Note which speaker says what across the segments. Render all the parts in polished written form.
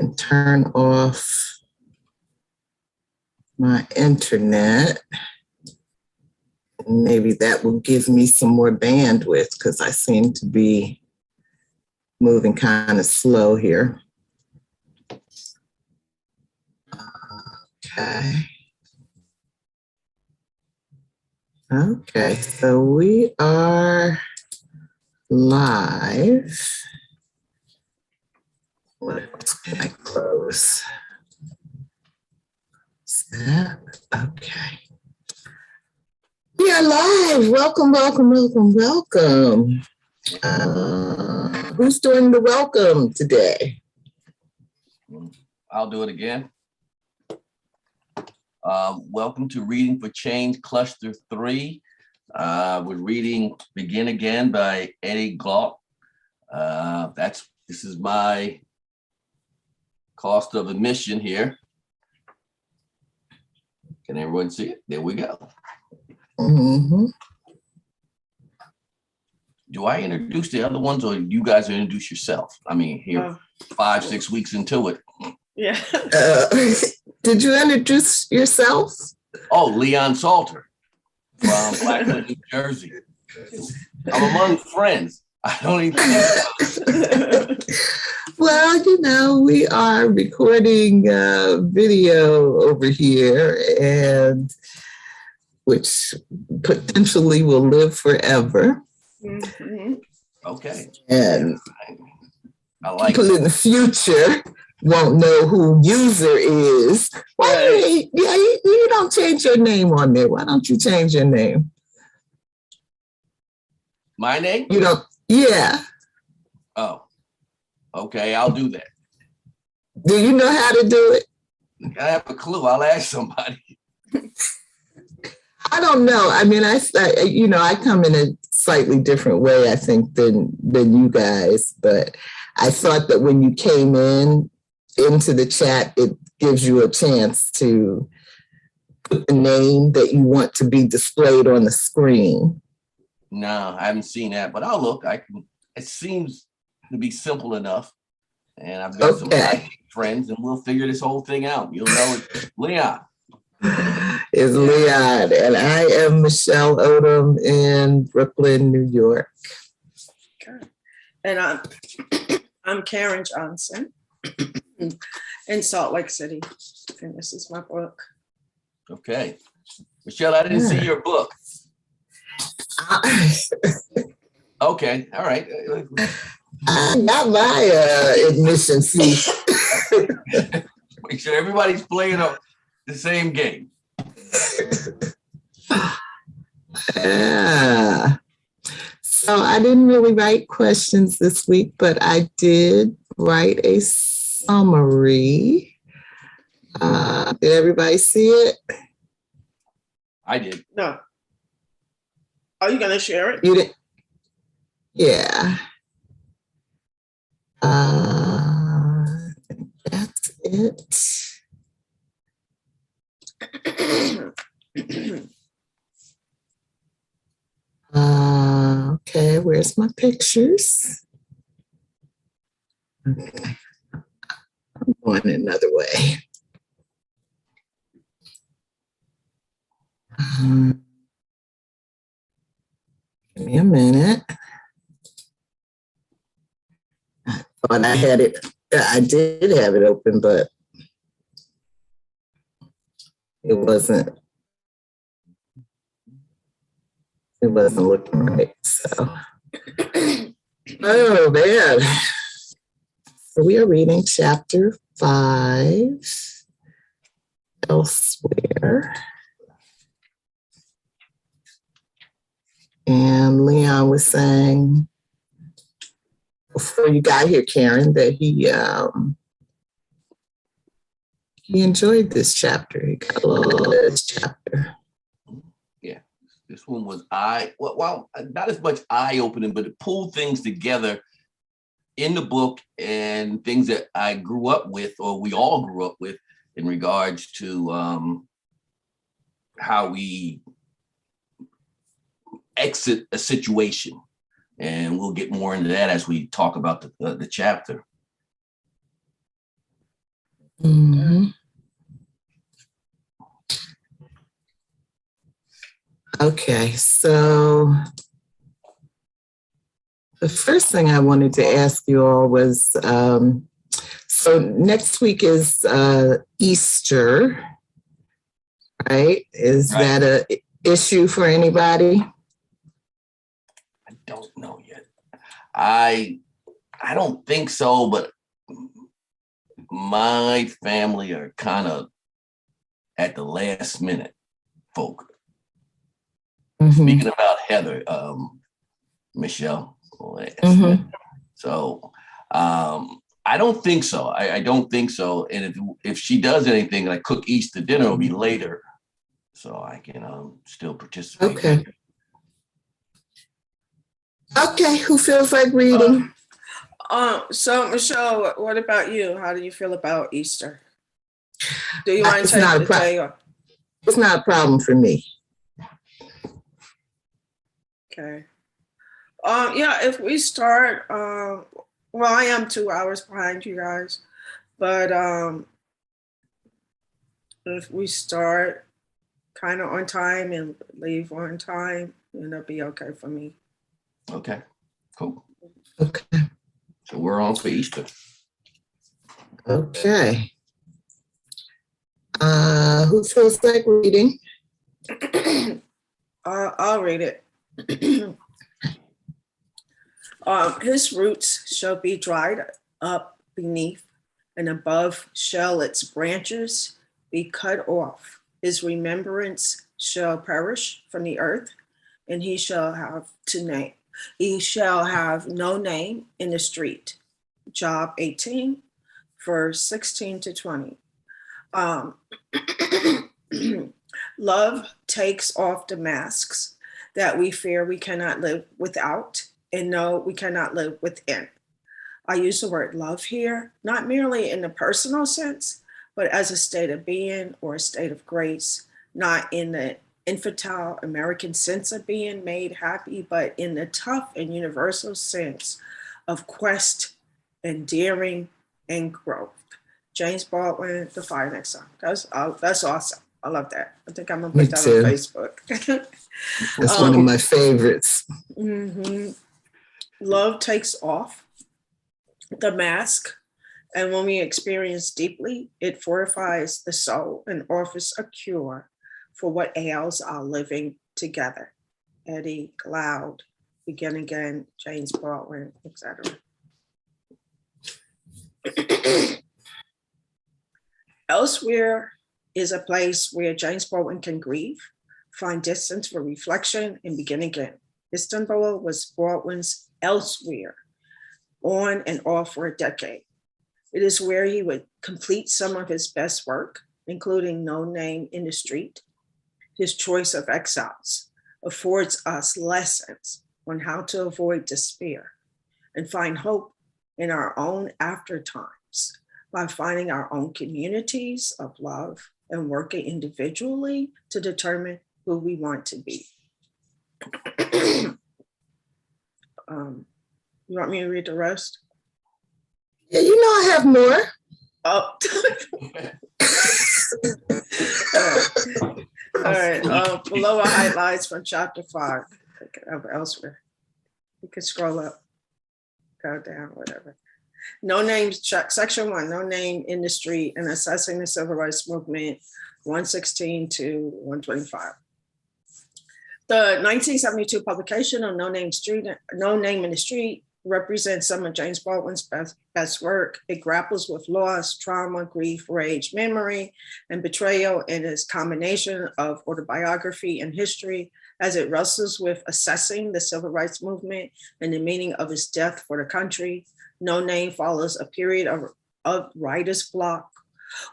Speaker 1: and turn off my internet. Maybe that will give me some more bandwidth because I seem to be moving kind of slow here. Okay. Okay, so we are live. What else can I close? Is that? Okay. We are live. Welcome, welcome, welcome, welcome. Who's doing the welcome today?
Speaker 2: I'll do it again. Welcome to Reading for Change Cluster 3. We're reading Begin Again by Glaude. This is my cost of admission here. Can everyone see it? There we go.
Speaker 1: Mm-hmm. Do
Speaker 2: I introduce the other ones or you guys introduce yourself? I mean, here 5-6 weeks into it.
Speaker 3: Yeah.
Speaker 1: Did you introduce yourself?
Speaker 2: Oh, Leon Salter from Blackwood, New Jersey. I'm among friends. I don't even know.
Speaker 1: Well, you know, we are recording video over here, and which potentially will live forever.
Speaker 3: Mm-hmm.
Speaker 2: Okay.
Speaker 1: And
Speaker 2: I like
Speaker 1: people in the future won't know who user is. Why you don't change your name on there? Why don't you change your name?
Speaker 2: My name?
Speaker 1: You don't, yeah.
Speaker 2: Oh, okay, I'll do that.
Speaker 1: Do you know how to do it?
Speaker 2: I have a clue. I'll ask somebody.
Speaker 1: I don't know. I mean, I come in a slightly different way, I think, than you guys. But I thought that when you came into the chat, it gives you a chance to put the name that you want to be displayed on the screen.
Speaker 2: No, I haven't seen that, but I'll look. It seems to be simple enough. And I've got some friends, and we'll figure this whole thing out. You'll know it's Leon.
Speaker 1: Is Leon, and I am Michelle Odom in Brooklyn, New York.
Speaker 3: Okay. And I'm Karen Johnson in Salt Lake City, and this is my book.
Speaker 2: Okay, Michelle, I didn't see your book. Okay, all right.
Speaker 1: Not my admission fee.
Speaker 2: Make sure everybody's playing the same game.
Speaker 1: Yeah. So I didn't really write questions this week, but I did write a summary. Did everybody see it?
Speaker 2: I did.
Speaker 3: No. Are you going to share it?
Speaker 1: You didn't? Yeah. That's it. Okay, where's my pictures? Okay. I'm going another way. Give me a minute. I thought I had it. I did have it open, but it wasn't looking right. So, oh man. So we are reading chapter 5, Elsewhere. And Leon was saying before you got here, Karen, that he enjoyed this chapter. He got a lot of this chapter.
Speaker 2: Yeah, this one was not as much eye-opening, but it pulled things together in the book and things that I grew up with, or we all grew up with, in regards to how we exit a situation. And we'll get more into that as we talk about the chapter.
Speaker 1: Mhm. Okay, so the first thing I wanted to ask you all was, so next week is Easter, right? Is
Speaker 2: Right.
Speaker 1: that a issue for anybody?
Speaker 2: I don't know yet. I don't think so, but my family are kind of at the last minute folk.
Speaker 1: Mhm.
Speaker 2: Speaking about Heather, Michelle, last
Speaker 1: Mhm.
Speaker 2: minute. So I don't think so. I don't think so. And if she does anything like cook Easter dinner, it'll be later, so I can still participate.
Speaker 1: Okay. Okay, who feels like reading?
Speaker 3: So Michelle, what about you? How do you feel about Easter? Do you want to
Speaker 1: It's
Speaker 3: take
Speaker 1: not
Speaker 3: the
Speaker 1: a pro-
Speaker 3: day off?
Speaker 1: It's not a problem for me.
Speaker 3: Okay. Yeah, if we start, well, I am 2 hours behind you guys, but if we start kind of on time and leave on time, then it'll be okay for me.
Speaker 2: Okay, cool.
Speaker 1: Okay.
Speaker 2: So we're on for Easter.
Speaker 1: Okay. Who feels like reading?
Speaker 3: I'll read it. His roots shall be dried up beneath, and above shall its branches be cut off. His remembrance shall perish from the earth, and he shall have no name in the street. Job 18, verse 16 to 20. Love takes off the masks that we fear we cannot live without and know we cannot live within. I use the word love here, not merely in the personal sense, but as a state of being or a state of grace, not in the infantile American sense of being made happy, but in the tough and universal sense of quest, endearing, and growth. James Baldwin, The Fire Next Song. That's awesome. I love that. I think I'm gonna
Speaker 1: Me
Speaker 3: put that
Speaker 1: too.
Speaker 3: on Facebook.
Speaker 1: That's one of my favorites.
Speaker 3: Mm-hmm. Love takes off the mask, and when we experience deeply, it fortifies the soul and offers a cure for what ails our living together. Eddie, Glaude, Begin Again, James Baldwin, etc. Elsewhere is a place where James Baldwin can grieve, find distance for reflection, and begin again. Istanbul was Baldwin's elsewhere, on and off for a decade. It is where he would complete some of his best work, including No Name in the Street. His choice of exiles affords us lessons on how to avoid despair and find hope in our own after times by finding our own communities of love and working individually to determine who we want to be. You want me to read the rest?
Speaker 1: Yeah, you know I have more.
Speaker 3: Oh. All right. Below are highlights from chapter 5 of Elsewhere. You can scroll up, go down, whatever. No names, section 1, No Name in the Street and Assessing the Civil Rights Movement, 116 to 125. The 1972 publication of No Name in the Street represents some of James Baldwin's best work. It grapples with loss, trauma, grief, rage, memory, and betrayal in its combination of autobiography and history as it wrestles with assessing the civil rights movement and the meaning of its death for the country. No Name follows a period of writer's block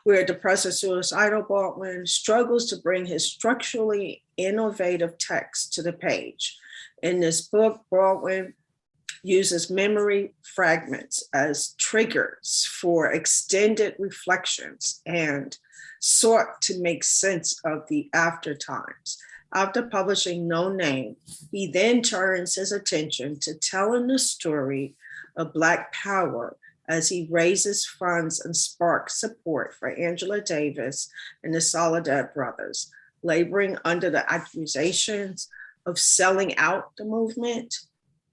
Speaker 3: where depressed and suicidal Baldwin struggles to bring his structurally innovative text to the page. In this book, Baldwin uses memory fragments as triggers for extended reflections and sought to make sense of the after times. After publishing No Name, he then turns his attention to telling the story of Black power as he raises funds and sparks support for Angela Davis and the Soledad brothers, laboring under the accusations of selling out the movement,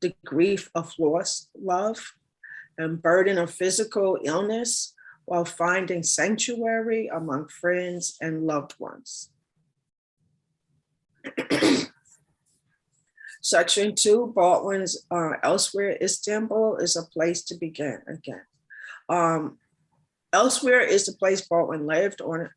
Speaker 3: the grief of lost love, and burden of physical illness, while finding sanctuary among friends and loved ones. Section 2, Baldwin's Elsewhere, Istanbul is a place to begin again. Elsewhere is the place Baldwin lived on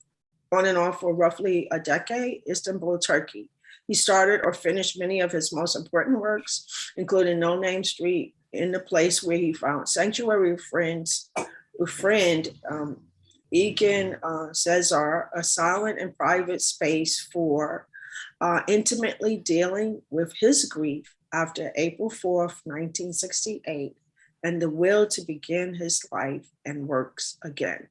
Speaker 3: and off for roughly a decade, Istanbul, Turkey. He started or finished many of his most important works, including No Name Street, in the place where he found sanctuary with friend Egan Cesar, a silent and private space for intimately dealing with his grief after April 4th, 1968, and the will to begin his life and works again.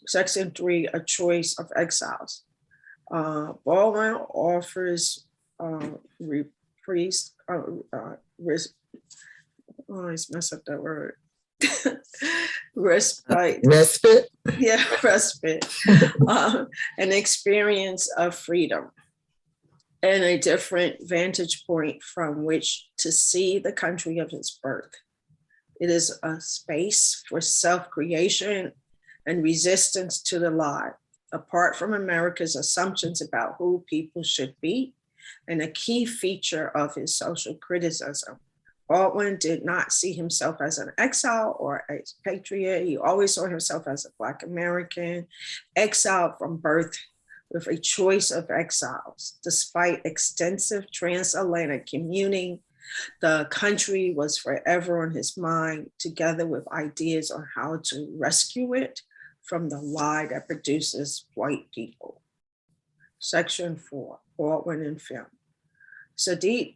Speaker 3: Section 3, A Choice of Exiles. Baldwin offers reprise, always mess up that word. Respite. Yeah, respite. An experience of freedom and a different vantage point from which to see the country of his birth. It is a space for self-creation and resistance to the lie, apart from America's assumptions about who people should be, and a key feature of his social criticism. Baldwin did not see himself as an exile or a patriot. He always saw himself as a Black American, exiled from birth with a choice of exiles. Despite extensive transatlantic commuting, the country was forever on his mind, together with ideas on how to rescue it from the lie that produces white people. Section 4, Baldwin and film. Sadiq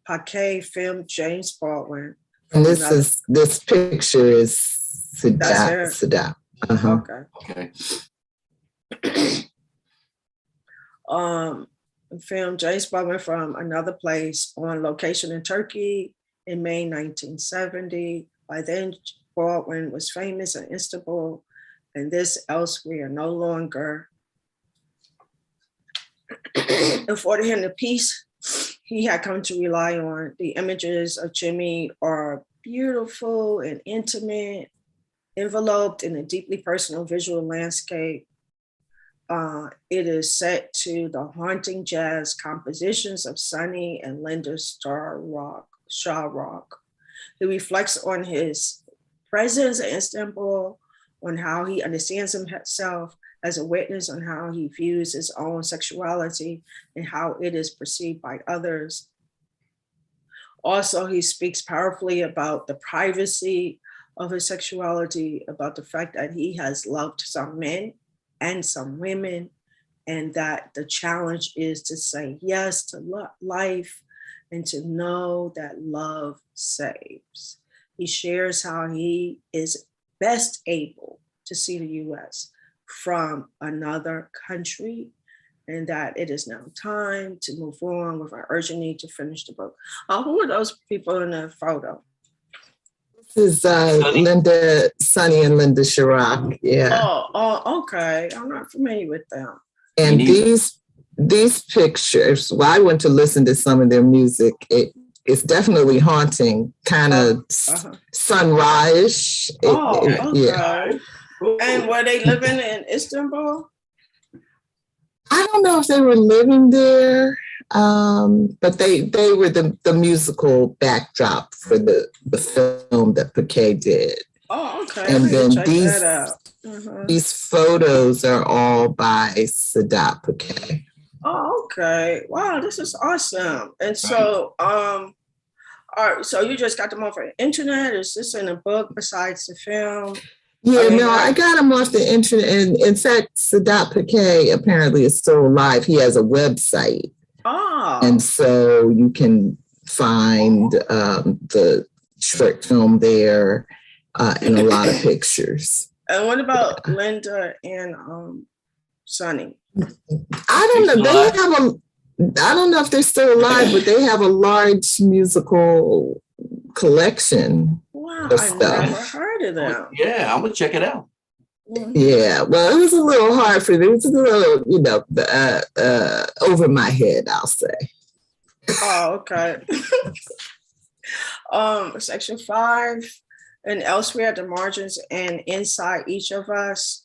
Speaker 3: Paquet filmed James Baldwin.
Speaker 1: And this picture is Sadat. Uh-huh.
Speaker 3: Okay. Filmed James Baldwin from Another Place on location in Turkey in May 1970. By then, Baldwin was famous in Istanbul, and this elsewhere no longer afforded him the peace he had come to rely on. The images of Jimmy are beautiful and intimate, enveloped in a deeply personal visual landscape. It is set to the haunting jazz compositions of Sonny and Linda Shaw Rock. It reflects on his presence in Istanbul, on how he understands himself as a witness, on how he views his own sexuality and how it is perceived by others. Also, he speaks powerfully about the privacy of his sexuality, about the fact that he has loved some men and some women, and that the challenge is to say yes to life and to know that love saves. He shares how he is best able to see the US from another country, and that it is now time to move on with our urgent need to finish the book. Who are those people in the photo?
Speaker 1: This is Linda, Sonny and Linda Chirac. Yeah.
Speaker 3: Oh, okay. I'm not familiar with them.
Speaker 1: And these pictures, well, I went to listen to some of their music. It's definitely haunting, kind of sunrise.
Speaker 3: Okay.
Speaker 1: Yeah.
Speaker 3: And were they living in Istanbul?
Speaker 1: I don't know if they were living there, but they were the musical backdrop for the film that Paquet did.
Speaker 3: Oh, okay.
Speaker 1: And then
Speaker 3: these
Speaker 1: photos are all by Sadat Paquet.
Speaker 3: Oh, okay. Wow, this is awesome. And so, all right, so you just got them off the internet? Is this in a book besides the film?
Speaker 1: Yeah, I got him off the internet. And in fact, Sadat Paquet apparently is still alive. He has a website.
Speaker 3: Oh.
Speaker 1: And so you can find the short film there and a lot of pictures.
Speaker 3: And what about Linda and Sonny?
Speaker 1: I don't know. I don't know if they're still alive, but they have a large musical collection
Speaker 3: Wow,
Speaker 1: of
Speaker 3: I
Speaker 1: stuff.
Speaker 3: never heard of them.
Speaker 2: Yeah, I'm gonna check it out.
Speaker 1: Yeah, well, it was a little hard for me. It was a little, over my head, I'll say.
Speaker 3: Oh, okay. Section 5, and elsewhere at the margins and inside each of us.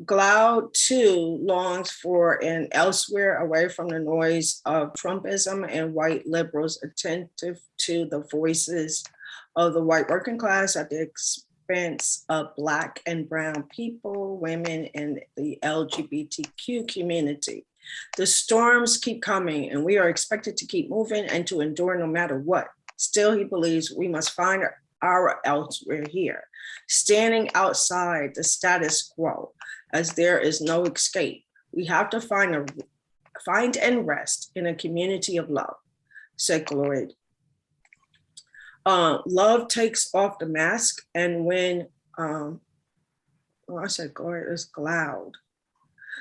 Speaker 3: Glaude too longs for an elsewhere away from the noise of Trumpism and white liberals attentive to the voices of the white working class at the expense of Black and brown people, women, and the LGBTQ community. The storms keep coming and we are expected to keep moving and to endure no matter what. Still, he believes we must find our elsewhere here, standing outside the status quo, as there is no escape. We have to find and rest in a community of love, said Glaude. Love takes off the mask, and when, I said Glaude, it's Glaude.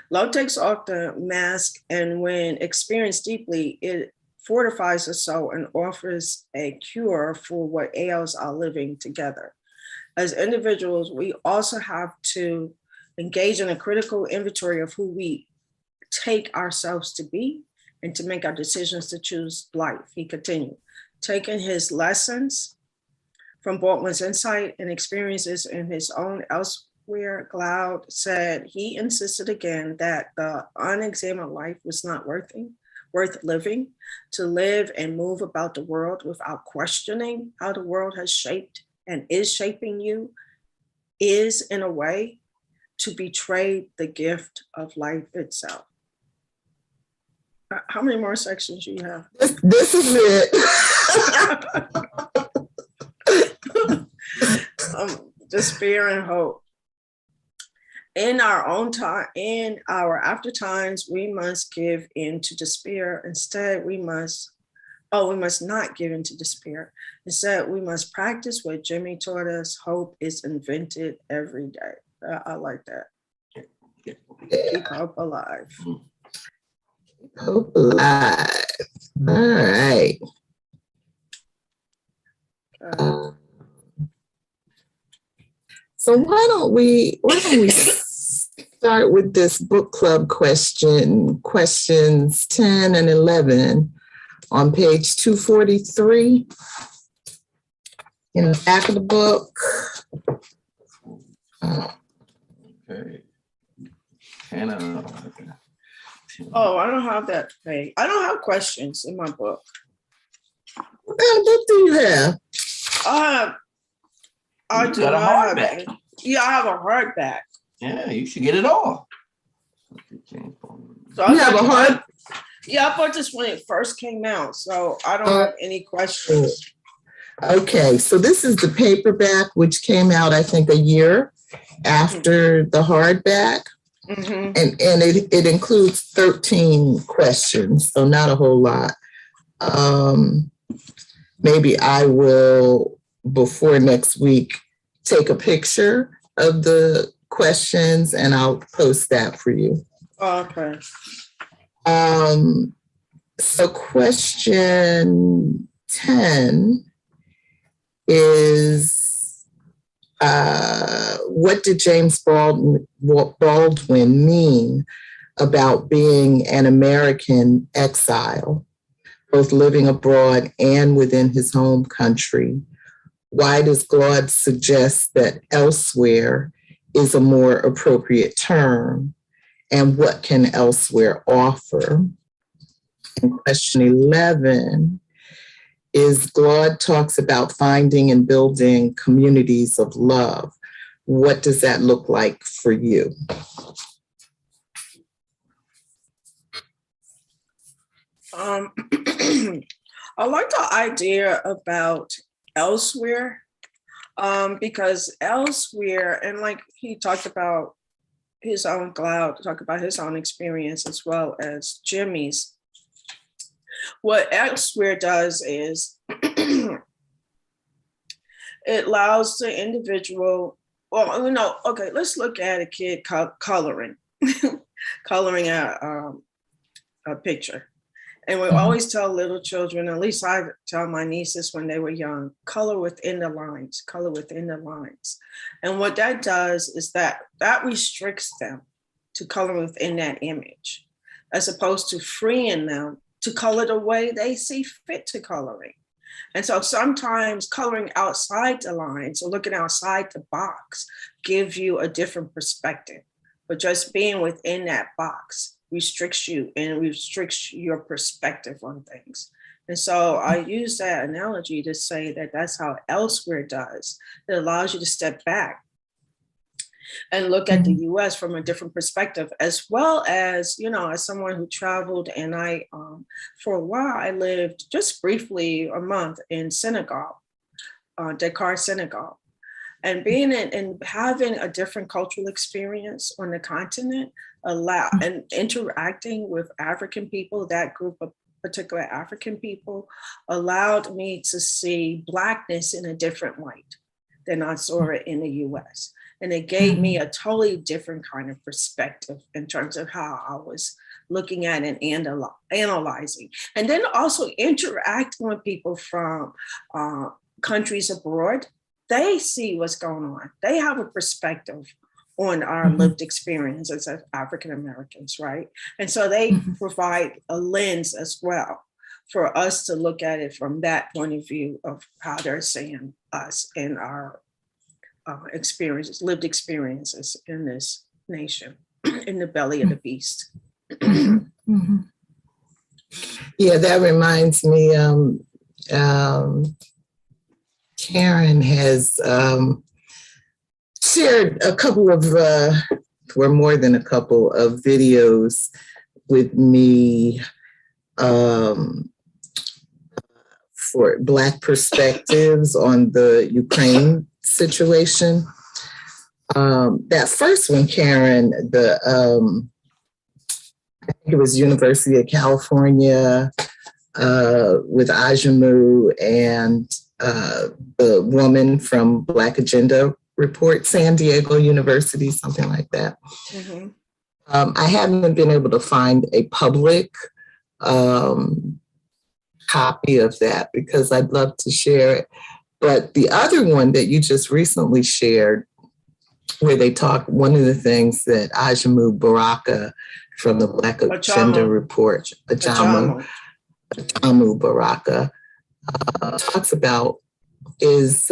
Speaker 3: Love takes off the mask, and when experienced deeply, it fortifies the soul and offers a cure for what ails our living together. As individuals, we also have to engage in a critical inventory of who we take ourselves to be and to make our decisions to choose life. He continued, taking his lessons from Baldwin's insight and experiences in his own elsewhere, Glaude said he insisted again that the unexamined life was not worth living. To live and move about the world without questioning how the world has shaped and is shaping you is, in a way, to betray the gift of life itself. How many more sections do you have?
Speaker 1: This is it.
Speaker 3: Despair and hope. In our own time, in our after times, we must give in to despair. Instead, we must not give in to despair. Instead, we must practice what Jimmy taught us. Hope is invented every day. I like that. Keep hope alive.
Speaker 1: Hope alive. All right. So why don't we start with this book club questions 10 and 11 on page 243 in the back of the book.
Speaker 2: Okay.
Speaker 3: Oh, I don't have that page. I don't have questions in my book.
Speaker 1: What do you have?
Speaker 3: I
Speaker 2: You
Speaker 3: do
Speaker 2: got a
Speaker 3: not have
Speaker 2: hardback.
Speaker 3: it. Yeah, I have a hardback.
Speaker 2: Yeah, you should get it all.
Speaker 3: So
Speaker 1: You have a hard?
Speaker 3: Yeah, I bought this when it first came out, so I don't have any questions.
Speaker 1: Okay, so this is the paperback, which came out, I think, a year after the hardback.
Speaker 3: Mm-hmm.
Speaker 1: And it includes 13 questions, so not a whole lot. Maybe I will, before next week, take a picture of the questions and I'll post that for you.
Speaker 3: Okay.
Speaker 1: So question 10 is, what did James Baldwin mean about being an American exile, both living abroad and within his home country? Why does Glaude suggest that elsewhere is a more appropriate term? And what can elsewhere offer? And question 11 is, Glaude talks about finding and building communities of love. What does that look like for you?
Speaker 3: I like the idea about elsewhere, because elsewhere, and like he talked about his own Glaude, talk about his own experience as well as Jimmy's. What elsewhere does is it allows the individual, well, okay, let's look at a kid coloring, coloring a picture. And we always tell little children, at least I tell my nieces when they were young, color within the lines, color within the lines. And what that does is that restricts them to color within that image, as opposed to freeing them to color the way they see fit to coloring. And so sometimes coloring outside the lines or looking outside the box gives you a different perspective. But just being within that box restricts you and restricts your perspective on things. And so I use that analogy to say that that's how Elsewhere does. It allows you to step back and look at the US from a different perspective, as well as, as someone who traveled, and I, for a while, I lived just briefly a month in Senegal, Dakar, Senegal. And being and having a different cultural experience on the continent and interacting with African people, that group of particular African people, allowed me to see Blackness in a different light than I saw it in the US. And it gave me a totally different kind of perspective in terms of how I was looking at and analyzing. And then also interacting with people from countries abroad. They see what's going on. They have a perspective on our lived experiences as African Americans, right? And so they provide a lens as well for us to look at it from that point of view of how they're seeing us and our experiences, lived experiences in this nation, in the belly of the beast.
Speaker 1: Yeah, that reminds me, Karen has shared a couple of, or more than a couple of videos with me for Black perspectives on the Ukraine situation. That first one, Karen, I think it was University of California with Ajamu and the woman from Black Agenda Report, San Diego University, something like that. I haven't been able to find a public copy of that because I'd love to share it. But the other one that you just recently shared, where they talk, one of the things that Ajamu Baraka from the Black Agenda Report, Ajamu Baraka, talks about is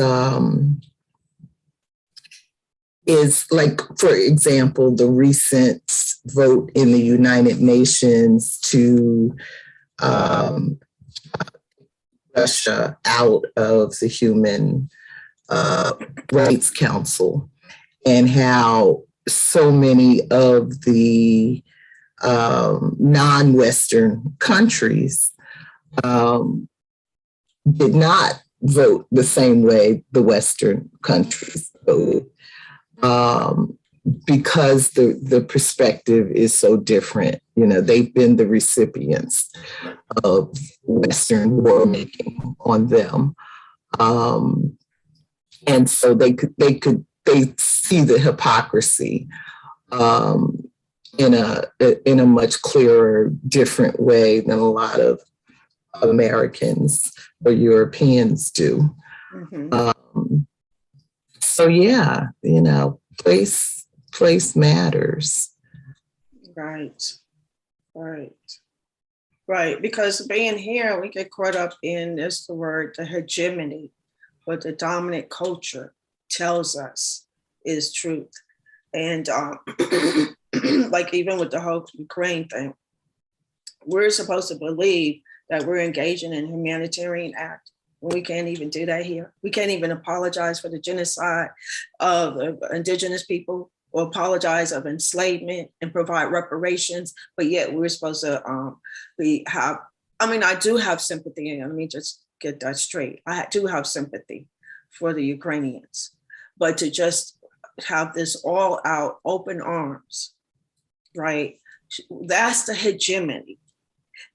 Speaker 1: like, for example, the recent vote in the United Nations to Russia out of the Human Rights Council, and how so many of the non-Western countries did not vote the same way the Western countries voted, because the perspective is so different. They've been the recipients of Western war making on them. And so they see the hypocrisy in a much clearer, different way than a lot of Americans or Europeans do. So yeah, place matters.
Speaker 3: Right. Because being here, we get caught up in the hegemony, what the dominant culture tells us is truth. And like even with the whole Ukraine thing, we're supposed to believe that we're engaging in a humanitarian act. And we can't even do that here. We can't even apologize for the genocide of indigenous people or apologize of enslavement and provide reparations. But yet we're supposed to I do have sympathy. And let me just get that straight. I do have sympathy for the Ukrainians, but to just have this all out open arms, right? That's the hegemony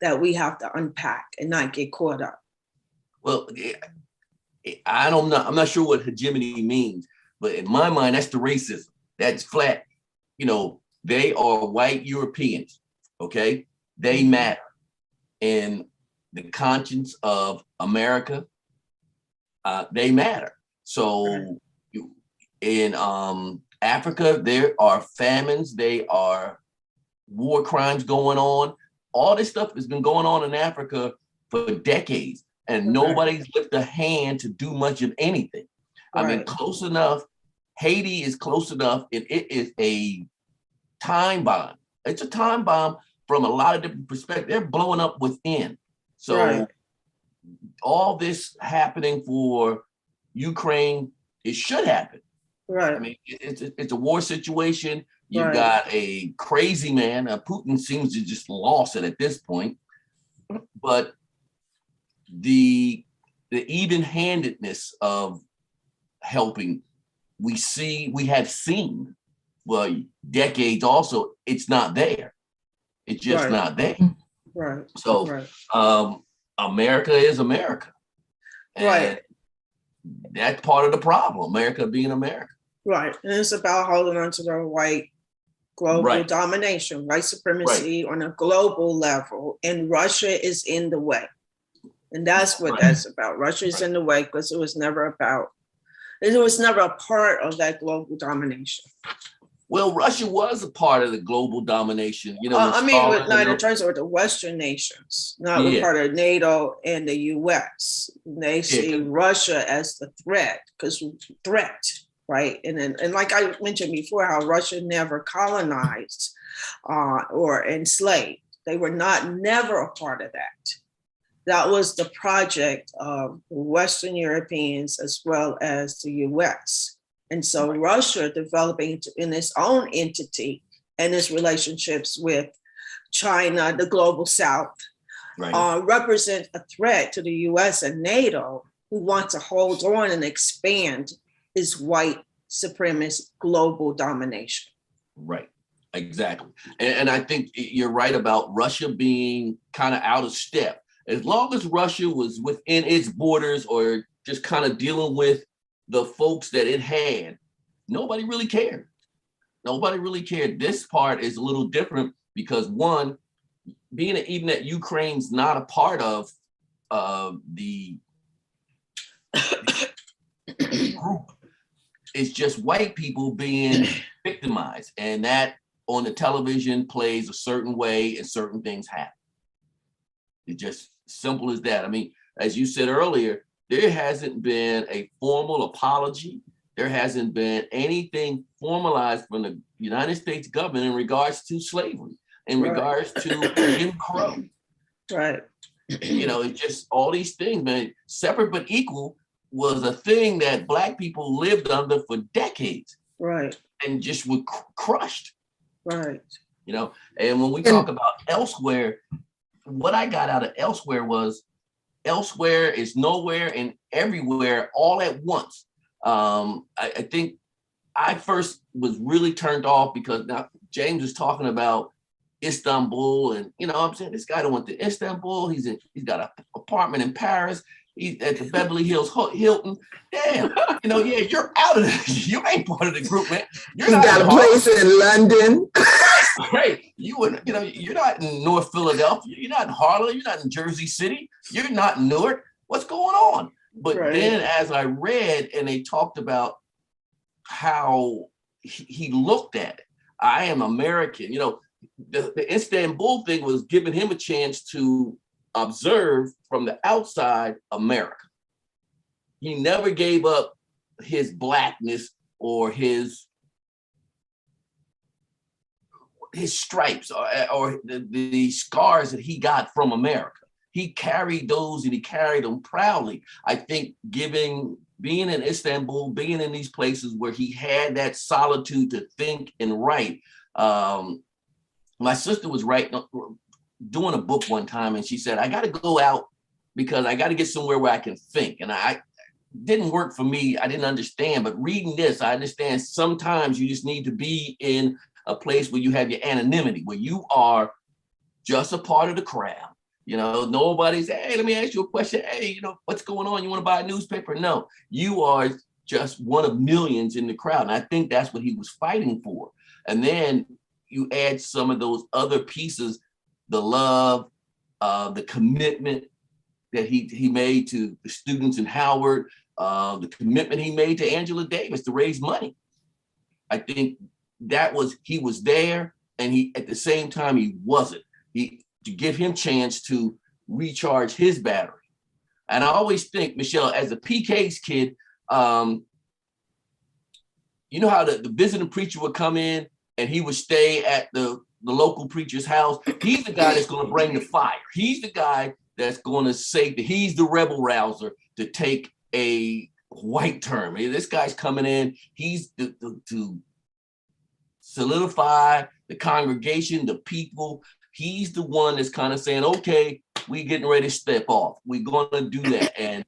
Speaker 3: that we have to unpack and not get caught up.
Speaker 2: Well, I'm not sure what hegemony means, but in my mind, that's the racism. That's flat. They are white Europeans, okay? They matter. in the conscience of America, they matter. So in Africa, there are famines, there are war crimes going on. All this stuff has been going on in Africa for decades, and nobody's lifted a hand to do much of anything. I mean, close enough. Haiti is close enough. It is a time bomb. It's a time bomb from a lot of different perspectives. They're blowing up within. So all this happening for Ukraine, it should happen. I mean, it's a war situation. You've got a crazy man. Putin seems to just lost it at this point. But the even-handedness of helping, we have seen for decades also, it's not there. It's just not there. So America is America. And that's part of the problem, America being America. And
Speaker 3: it's about holding on to the white global domination, white supremacy on a global level. And Russia is in the way. And that's what that's about. Russia is in the way because it was never a part of that global domination.
Speaker 2: Well, Russia was a part of the global domination. You know,
Speaker 3: I mean, in terms of the Western nations, not with part of NATO and the U.S. They see Russia as the threat, right? And like I mentioned before, how Russia never colonized or enslaved. They were never a part of that. That was the project of Western Europeans as well as the U.S. And so Russia developing in its own entity and its relationships with China, the global South, represent a threat to the US and NATO, who want to hold on and expand its white supremacist global domination.
Speaker 2: Right, exactly. And I think you're right about Russia being kind of out of step. As long as Russia was within its borders or just kind of dealing with the folks that it had, nobody really cared. Nobody really cared. This part is a little different because one, even that Ukraine's not a part of the group, it's just white people being victimized, and that on the television plays a certain way and certain things happen. It's just simple as that. I mean, as you said earlier, there hasn't been a formal apology. There hasn't been anything formalized from the United States government in regards to slavery, in regards to Jim Crow. You know, it's just all these things, man. Separate but equal was a thing that Black people lived under for decades. And just were crushed. You know, and when we talk about elsewhere, what I got out of elsewhere was elsewhere is nowhere and everywhere all at once. I think I first was really turned off because now James is talking about Istanbul, and you know what I'm saying, this guy that went to Istanbul, he's got an apartment in Paris, he's at the Beverly Hills Hilton. Damn, you know, yeah, you're out of this. You ain't part of the group, man. You're not
Speaker 1: got a place in London.
Speaker 2: Right. You're not in North Philadelphia. You're not in Harlem. You're not in Jersey City. You're not in Newark. What's going on? But then as I read and they talked about how he looked at it, I am American. You know, the Istanbul thing was giving him a chance to observe from the outside America. He never gave up his Blackness or his stripes or the scars that he got from America. He carried those and he carried them proudly. I think being in Istanbul, being in these places where he had that solitude to think and write. My sister was doing a book one time and she said, I got to go out because I got to get somewhere where I can think. And I didn't work for me. I didn't understand, but reading this, I understand sometimes you just need to be in a place where you have your anonymity, where you are just a part of the crowd. You know, nobody's, hey, let me ask you a question. Hey, you know, what's going on? You want to buy a newspaper? No, you are just one of millions in the crowd. And I think that's what he was fighting for. And then you add some of those other pieces, the love, the commitment that he made to the students in Howard, the commitment he made to Angela Davis to raise money. I think he was there, and he at the same time he wasn't. To give him chance to recharge his battery. And I always think, Michelle, as a PK's kid, you know how the visiting preacher would come in and he would stay at the local preacher's house. He's the guy that's going to bring the fire. He's the guy that's going to say that he's the rebel rouser, to take a white term. This guy's coming in. He's to solidify the congregation, the people. He's the one that's kind of saying, okay, we getting ready to step off. We're going to do that. And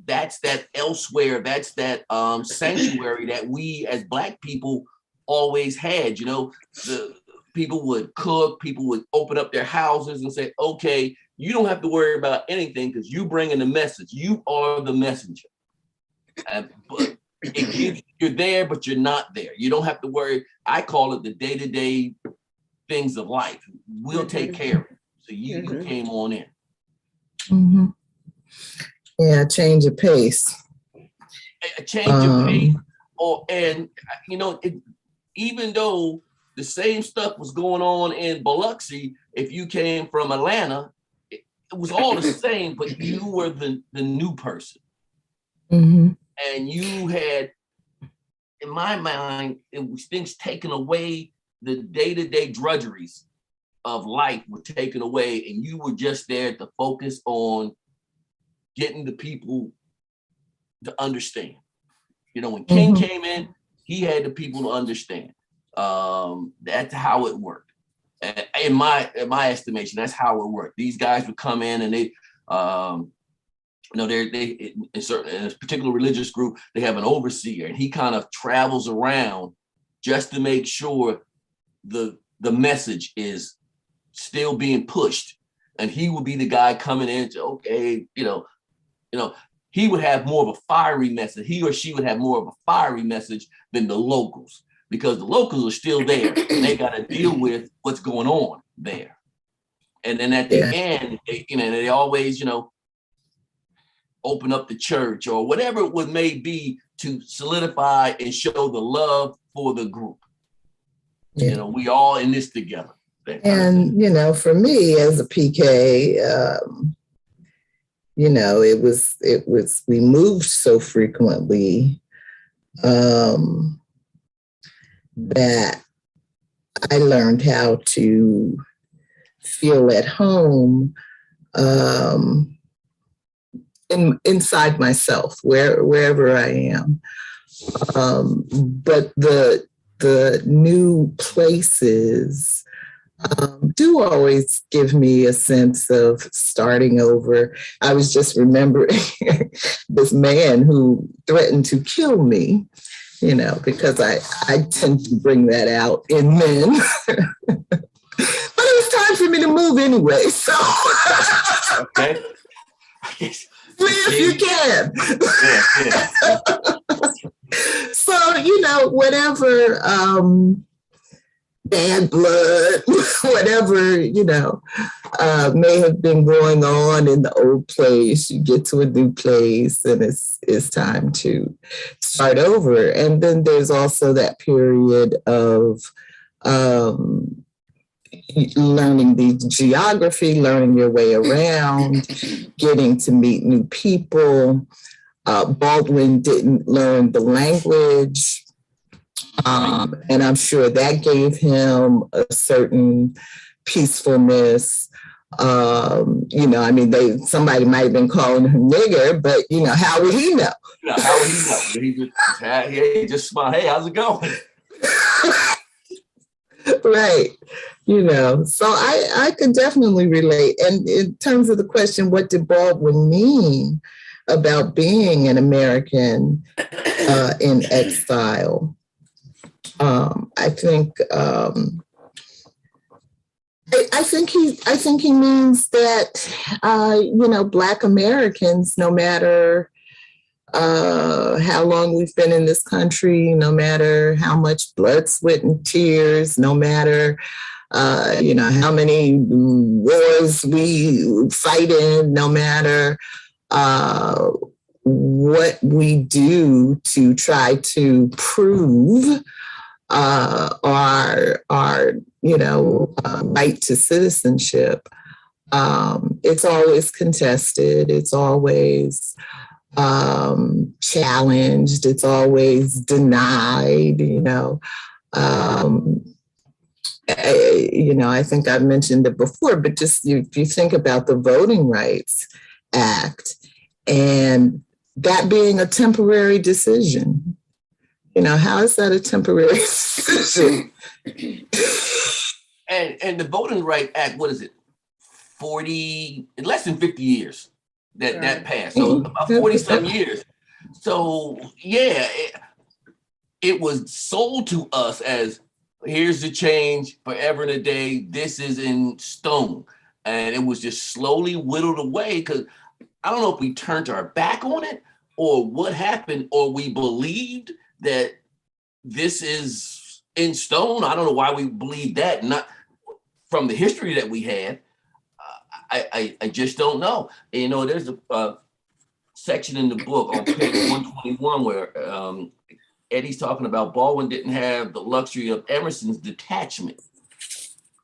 Speaker 2: that's that elsewhere. That's that sanctuary that we as Black people always had. You know, the people would cook, people would open up their houses and say, okay, you don't have to worry about anything because you bring in the message. You are the messenger. But you're there, but you're not there. You don't have to worry. I call it the day-to-day things of life. We'll take care of it. So you came on in.
Speaker 1: Mm-hmm. Yeah, change of pace.
Speaker 2: A change of pace. And you know, even though the same stuff was going on in Biloxi, if you came from Atlanta, it was all the same, but you were the new person.
Speaker 1: Mm-hmm.
Speaker 2: And you had, in my mind, it was things taken away. The day-to-day drudgeries of life were taken away, and you were just there to focus on getting the people to understand. You know, when King came in, he had the people to understand. That's how it worked. In my estimation, that's how it worked. These guys would come in and they in a particular religious group, they have an overseer, and he kind of travels around just to make sure the message is still being pushed. And he would be the guy coming in to, okay, you know, he would have more of a fiery message. He or she would have more of a fiery message than the locals, because the locals are still there and they got to deal with what's going on there. And then at the end, they always, open up the church or whatever it may be to solidify and show the love for the group. Yeah. We all in this together.
Speaker 1: And, for me as a PK, it was, we moved so frequently that I learned how to feel at home inside myself, wherever I am. But the new places do always give me a sense of starting over. I was just remembering this man who threatened to kill me, because I tend to bring that out in men. But it was time for me to move anyway, so.
Speaker 2: Okay.
Speaker 1: If you can.
Speaker 2: Yeah.
Speaker 1: So, whatever bad blood, whatever, may have been going on in the old place, you get to a new place and it's time to start over. And then there's also that period of learning the geography, learning your way around, getting to meet new people. Baldwin didn't learn the language. And I'm sure that gave him a certain peacefulness. Somebody might have been calling him nigger, but how would he know?
Speaker 2: How would he know? He just smile. Hey, how's it going?
Speaker 1: Right. So I could definitely relate. And in terms of the question, what did Baldwin mean about being an American in exile? I think he means that Black Americans, no matter how long we've been in this country, no matter how much blood, sweat, and tears, no matter how many wars we fight in, no matter what we do to try to prove our right to citizenship. It's always contested. It's always challenged. It's always denied. I think I've mentioned it before, but just if you think about the Voting Rights Act and that being a temporary decision, how is that a temporary decision?
Speaker 2: And the Voting Rights Act, what is it? Less than 50 years that passed. So about 40 some years. So yeah, it was sold to us as here's the change forever and a day. This is in stone. And it was just slowly whittled away because I don't know if we turned our back on it or what happened, or we believed that this is in stone. I don't know why we believed that, not from the history that we had. I just don't know. There's a section in the book on page 121 where Eddie's talking about Baldwin didn't have the luxury of Emerson's detachment.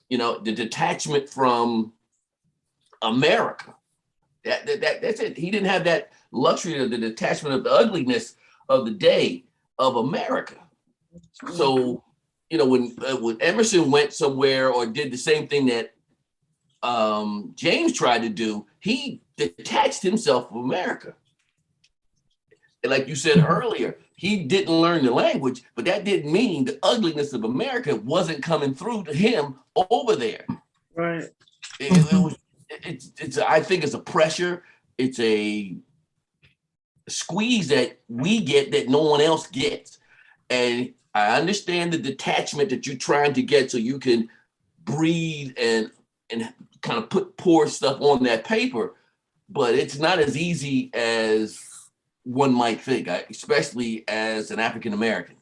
Speaker 2: The detachment from America. That's it. He didn't have that luxury of the detachment of the ugliness of the day of America. So, when Emerson went somewhere or did the same thing that James tried to do, he detached himself from America. And like you said earlier, he didn't learn the language, but that didn't mean the ugliness of America wasn't coming through to him over there.
Speaker 3: Right.
Speaker 2: I think it's a pressure. It's a squeeze that we get that no one else gets. And I understand the detachment that you're trying to get so you can breathe and kind of pour stuff on that paper, but it's not as easy as one might think, especially as an African American.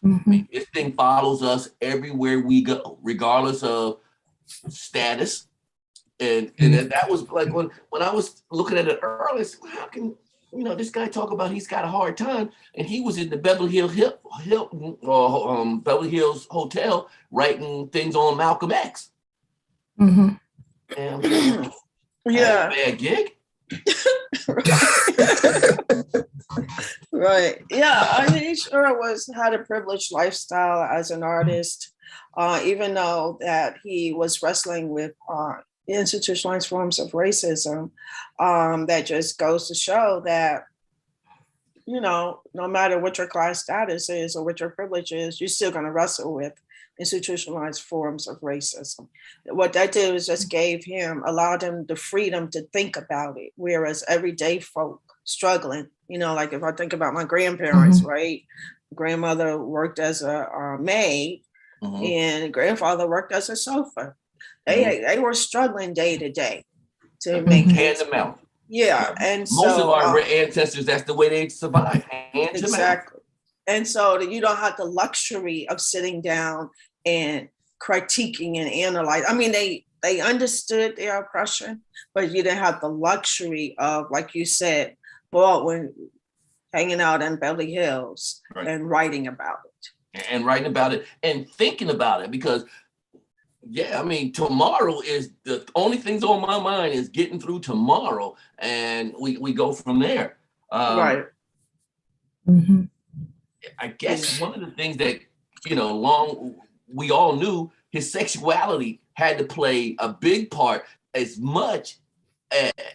Speaker 2: I mean, this thing follows us everywhere we go, regardless of status. And that was like when I was looking at it earlier, how can this guy talk about he's got a hard time, and he was in the Beverly Hills Beverly Hills Hotel writing things on Malcolm X. And
Speaker 3: yeah,
Speaker 2: bad gig.
Speaker 3: Right. Yeah, he sure had a privileged lifestyle as an artist, even though that he was wrestling with institutionalized forms of racism. That just goes to show that, no matter what your class status is or what your privilege is, you're still going to wrestle with institutionalized forms of racism. What that did was just allowed him the freedom to think about it, whereas everyday folk struggling, like if I think about my grandparents, right? Grandmother worked as a maid, and grandfather worked as a chauffeur. They were struggling day to day to make
Speaker 2: hand them out.
Speaker 3: Yeah, and
Speaker 2: most of our ancestors, that's the way they survived. Hand
Speaker 3: exactly. And so that you don't have the luxury of sitting down and critiquing and analyzing. I mean, they understood their oppression, but you didn't have the luxury of, like you said, Baldwin hanging out in Beverly Hills and writing about it.
Speaker 2: And writing about it and thinking about it, because tomorrow is the only things on my mind is getting through tomorrow, and we go from there.
Speaker 3: Right.
Speaker 2: I guess one of the things that, we all knew his sexuality had to play a big part as much,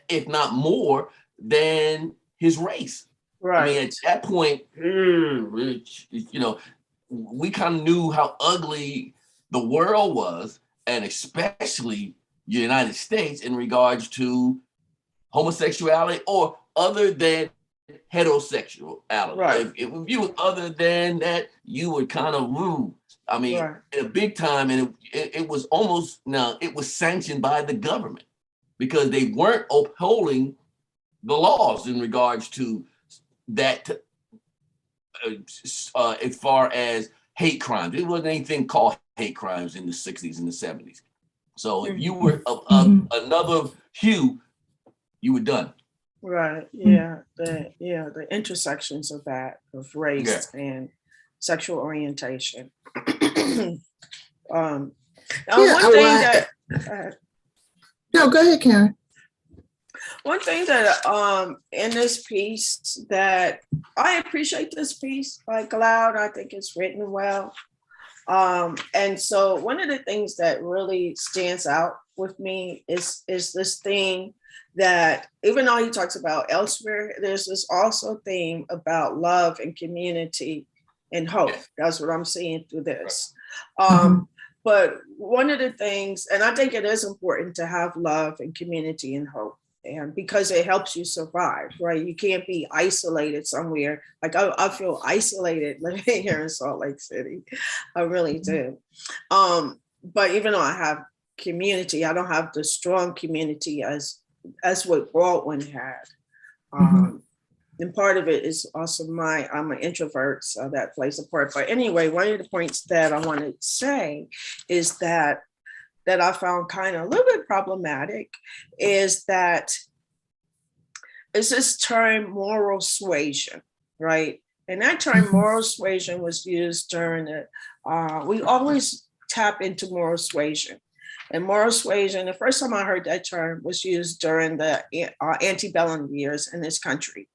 Speaker 2: if not more, than his race.
Speaker 3: Right.
Speaker 2: I mean, at that point, we kind of knew how ugly the world was, and especially the United States in regards to homosexuality or other than heterosexuality.
Speaker 3: Right.
Speaker 2: If you were other than that, you were kind of rude. I mean, in a big time, and it was almost, it was sanctioned by the government because they weren't upholding the laws in regards to that as far as hate crimes. It wasn't anything called hate crimes in the 60s and the 70s. So if you were another hue, you were done.
Speaker 3: Right. Yeah. The intersections of that, of race and sexual orientation. Now one thing that
Speaker 1: no, go ahead, Karen.
Speaker 3: One thing that in this piece that I appreciate this piece by Glaude, I think it's written well. And so one of the things that really stands out with me is this theme that even though he talks about elsewhere, there's this also theme about love and community and hope. That's what I'm seeing through this. But one of the things, and I think it is important to have love and community and hope, and because it helps you survive, right? You can't be isolated somewhere. Like I feel isolated living here in Salt Lake City. I really do. But even though I have community, I don't have the strong community as what Baldwin had. And part of it is also I'm an introvert, so that plays a part. But anyway, one of the points that I want to say is that I found kind of a little bit problematic is this term moral suasion, right? And that term moral suasion was used during we always tap into moral suasion. And moral suasion, the first time I heard that term was used during the antebellum years in this country,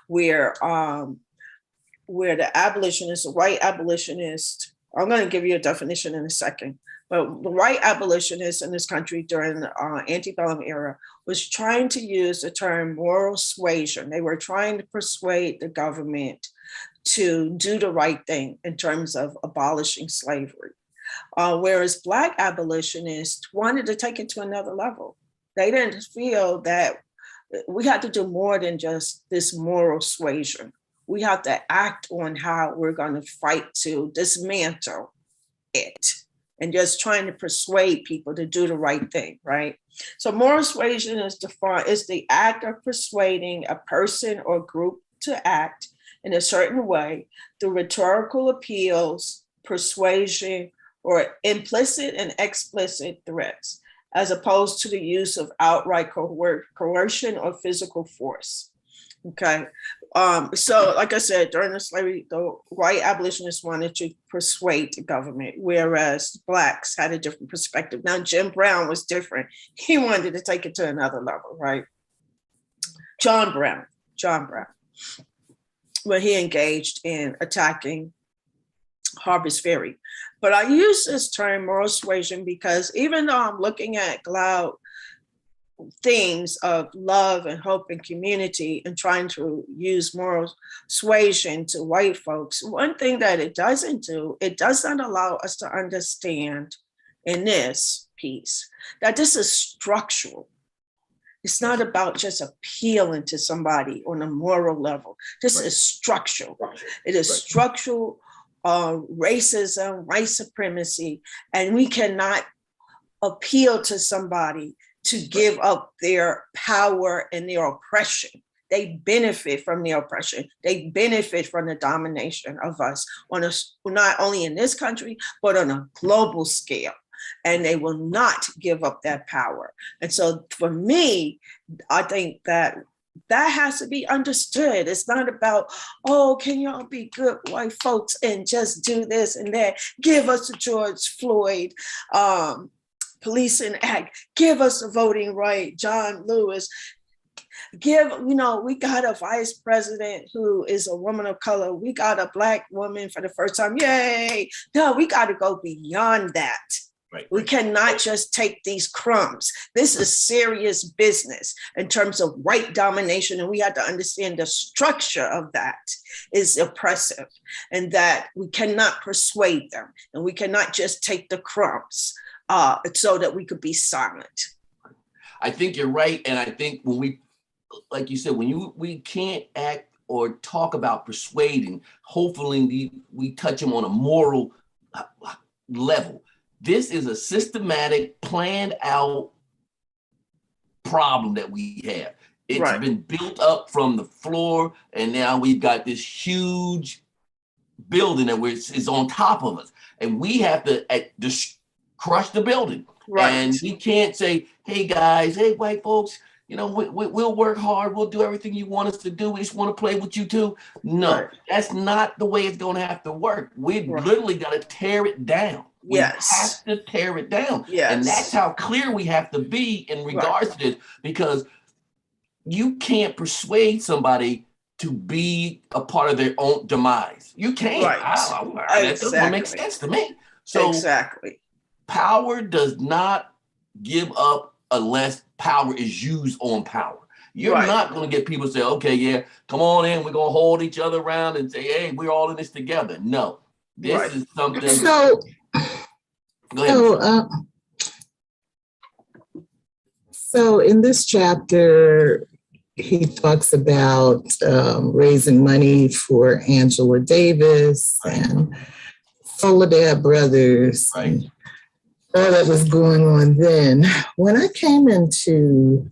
Speaker 3: where the abolitionists, the white abolitionists, I'm going to give you a definition in a second, but the white abolitionists in this country during the antebellum era was trying to use the term moral suasion. They were trying to persuade the government to do the right thing in terms of abolishing slavery. Whereas Black abolitionists wanted to take it to another level. They didn't feel that we had to do more than just this moral suasion. We have to act on how we're going to fight to dismantle it, and just trying to persuade people to do the right thing, right? So moral suasion is defined as the act of persuading a person or group to act in a certain way through rhetorical appeals, persuasion, or implicit and explicit threats, as opposed to the use of outright coercion or physical force. Okay. So like I said, during the slavery, the white abolitionists wanted to persuade the government, whereas Blacks had a different perspective. Now, Jim Brown was different. He wanted to take it to another level, right? John Brown, when he engaged in attacking Harper's Ferry. But I use this term moral suasion because even though I'm looking at Glaude themes of love and hope and community and trying to use moral suasion to white folks, one thing that it doesn't do, it does not allow us to understand in this piece that this is structural. It's not about just appealing to somebody on a moral level. This is structural. It is structural racism, white supremacy, and we cannot appeal to somebody to give up their power and their oppression. They benefit from their oppression. They benefit from the domination of us not only in this country, but on a global scale. And they will not give up that power. And so for me, I think that has to be understood. It's not about, oh, can y'all be good white folks and just do this and that? Give us the George Floyd Policing Act. Give us the voting right, John Lewis. We got a vice president who is a woman of color. We got a Black woman for the first time. Yay. No, we got to go beyond that. We cannot just take these crumbs. This is serious business in terms of white domination. And we have to understand the structure of that is oppressive and that we cannot persuade them. And we cannot just take the crumbs so that we could be silent.
Speaker 2: I think you're right. And I think when we, like you said, we can't act or talk about persuading, hopefully we touch them on a moral level. This is a systematic, planned out problem that we have. It's been built up from the floor, and now we've got this huge building that is on top of us, and we have to just crush the building. Right. And we can't say, hey guys, hey white folks, we'll work hard, we'll do everything you want us to do, we just want to play with you too. No, that's not the way it's going to have to work. We've literally got to tear it down. We have to tear it down. And that's how clear we have to be in regards to this, because you can't persuade somebody to be a part of their own demise. You can't. That doesn't make sense to me. So power does not give up unless power is used on power. You're not going to get people to say, okay, yeah, come on in. We're going to hold each other around and say, hey, we're all in this together. No, this is something.
Speaker 1: So, go ahead. So in this chapter, he talks about raising money for Angela Davis and Soledad Brothers and all that was going on then. When I came into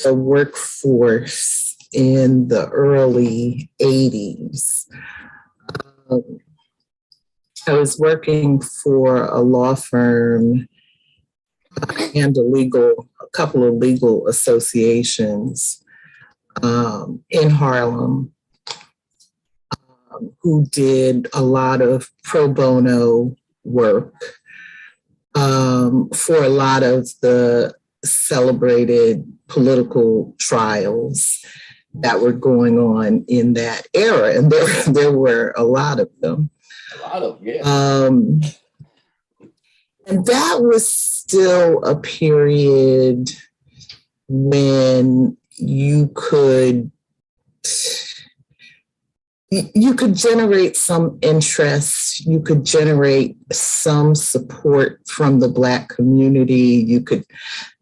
Speaker 1: the workforce in the early 80s, I was working for a law firm and a couple of legal associations in Harlem who did a lot of pro bono work for a lot of the celebrated political trials that were going on in that era. And there were a lot of them. And that was still a period when you could generate some interest, you could generate some support from the Black community, you could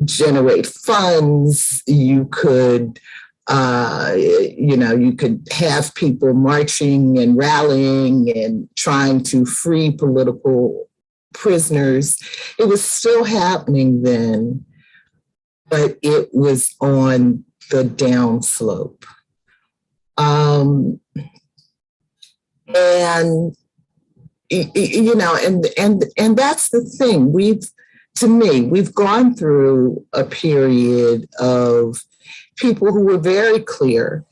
Speaker 1: generate funds, you could you could have people marching and rallying and trying to free political prisoners. It was still happening then, but it was on the downslope. And that's the thing. We've gone through a period of people who were very clear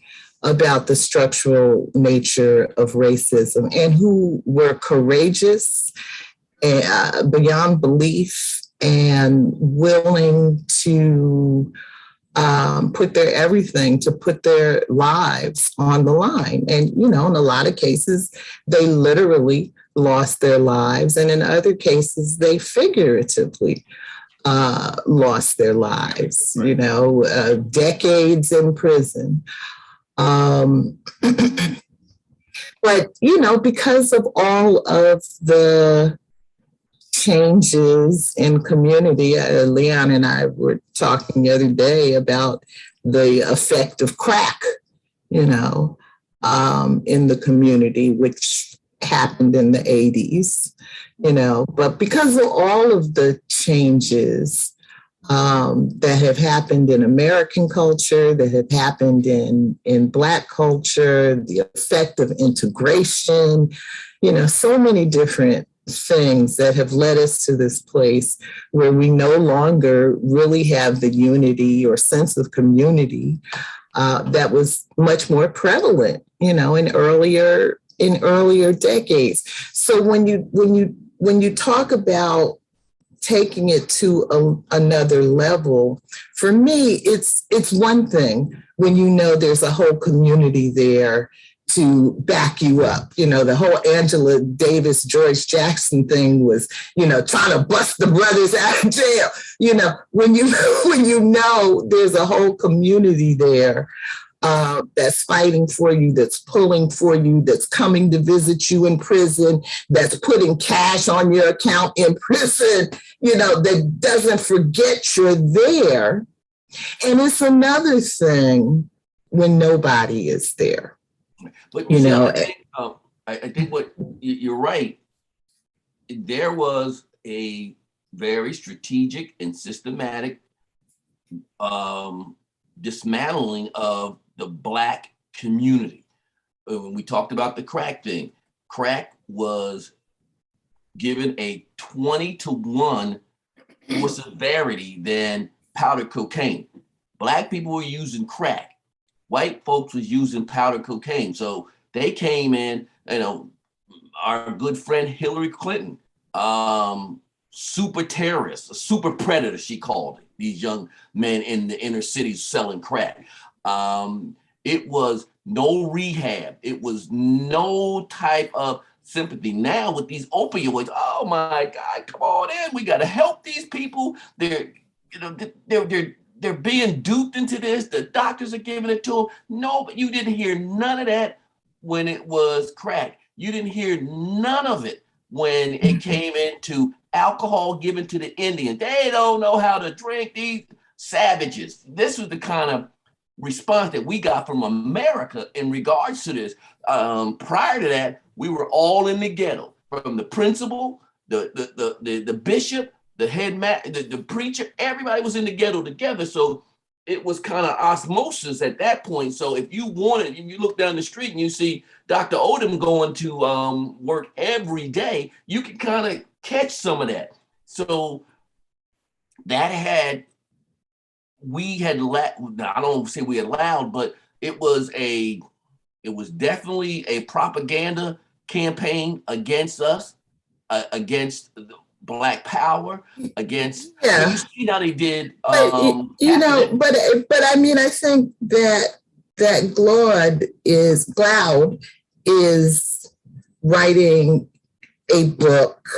Speaker 1: about the structural nature of racism and who were courageous beyond belief and willing to put their everything, to put their lives on the line. And, in a lot of cases, they literally lost their lives. And in other cases, they figuratively lost their lives, decades in prison. But, because of all of the changes in community, Leon and I were talking the other day about the effect of crack, in the community, which happened in the 80s, but because of all of the changes that have happened in American culture, that have happened in Black culture, the effect of integration, so many different things that have led us to this place where we no longer really have the unity or sense of community that was much more prevalent, in earlier decades. So when you talk about taking it to another level, for me, it's one thing when there's a whole community there to back you up. The whole Angela Davis, George Jackson thing was, trying to bust the brothers out of jail. When there's a whole community there that's fighting for you, that's pulling for you, that's coming to visit you in prison, that's putting cash on your account in prison, that doesn't forget you're there. And it's another thing when nobody is there.
Speaker 2: But I think what you're right. There was a very strategic and systematic dismantling of the Black community. When we talked about the crack thing, crack was given a 20-to-1 more severity than powder cocaine. Black people were using crack. White folks was using powder cocaine. So they came in, our good friend Hillary Clinton, super terrorist, a super predator, she called it, these young men in the inner cities selling crack. It was no rehab. It was no type of sympathy. Now with these opioids, oh my God, come on in. We got to help these people. They're being duped into this. The doctors are giving it to them. No, but you didn't hear none of that when it was crack. You didn't hear none of it when it came into alcohol given to the Indians. They don't know how to drink, these savages. This was the kind of response that we got from America in regards to this. Prior to that, we were all in the ghetto, from the principal, the bishop, the head the preacher. Everybody was in the ghetto together. So it was kind of osmosis at that point. So if you wanted, and you look down the street and you see Dr. Odom going to work every day, you can kind of catch some of that. So that I don't say we allowed, but it was definitely a propaganda campaign against us, against Black Power, against.
Speaker 1: Yeah.
Speaker 2: You see how they did.
Speaker 1: But I mean, I think that Glaude is writing a book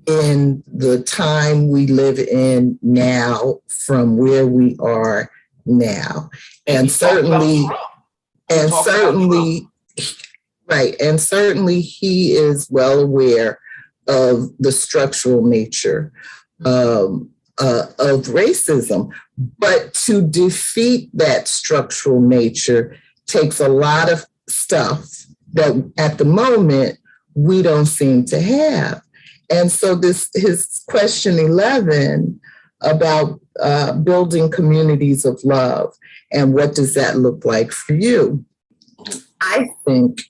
Speaker 1: in the time we live in now, from where we are now, and certainly he is well aware of the structural nature of racism. But to defeat that structural nature takes a lot of stuff that at the moment we don't seem to have. And so his question 11 about building communities of love, and what does that look like for you, I think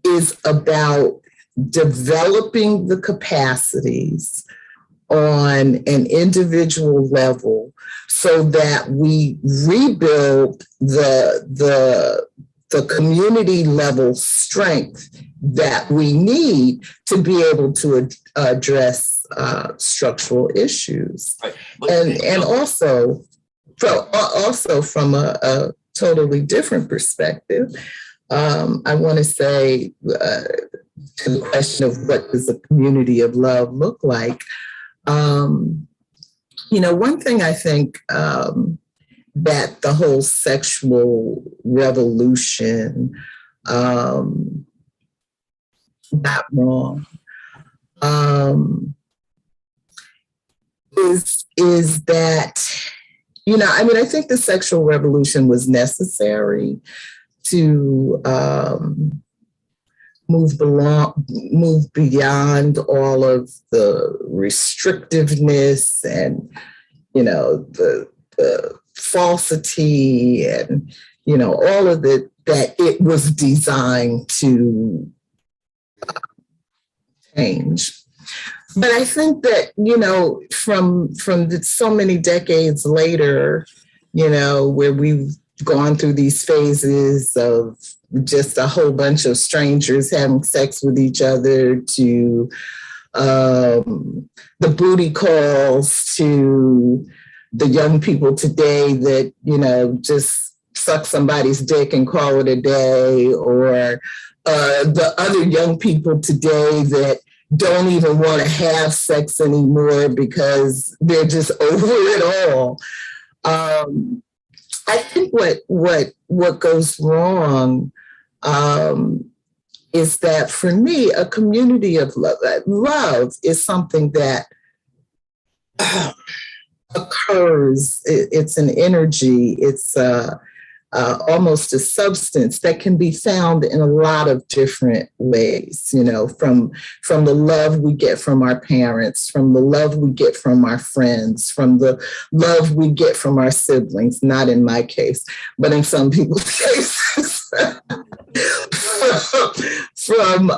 Speaker 1: is about developing the capacities on an individual level so that we rebuild the community level strength that we need to be able to address structural issues.
Speaker 2: Right.
Speaker 1: And also from a totally different perspective, I want to say to the question of what does a community of love look like, one thing I think that the whole sexual revolution got wrong is that, I think the sexual revolution was necessary to move beyond all of the restrictiveness and, the falsity and, all of it that it was designed to change. But I think that, from so many decades later, where we've gone through these phases of just a whole bunch of strangers having sex with each other, to the booty calls, to the young people today that, just suck somebody's dick and call it a day, or the other young people today that don't even want to have sex anymore because they're just over it all. I think what goes wrong is that, for me, a community of love is something that occurs. It's an energy. It's almost a substance that can be found in a lot of different ways, from the love we get from our parents, from the love we get from our friends, from the love we get from our siblings, not in my case, but in some people's cases, from,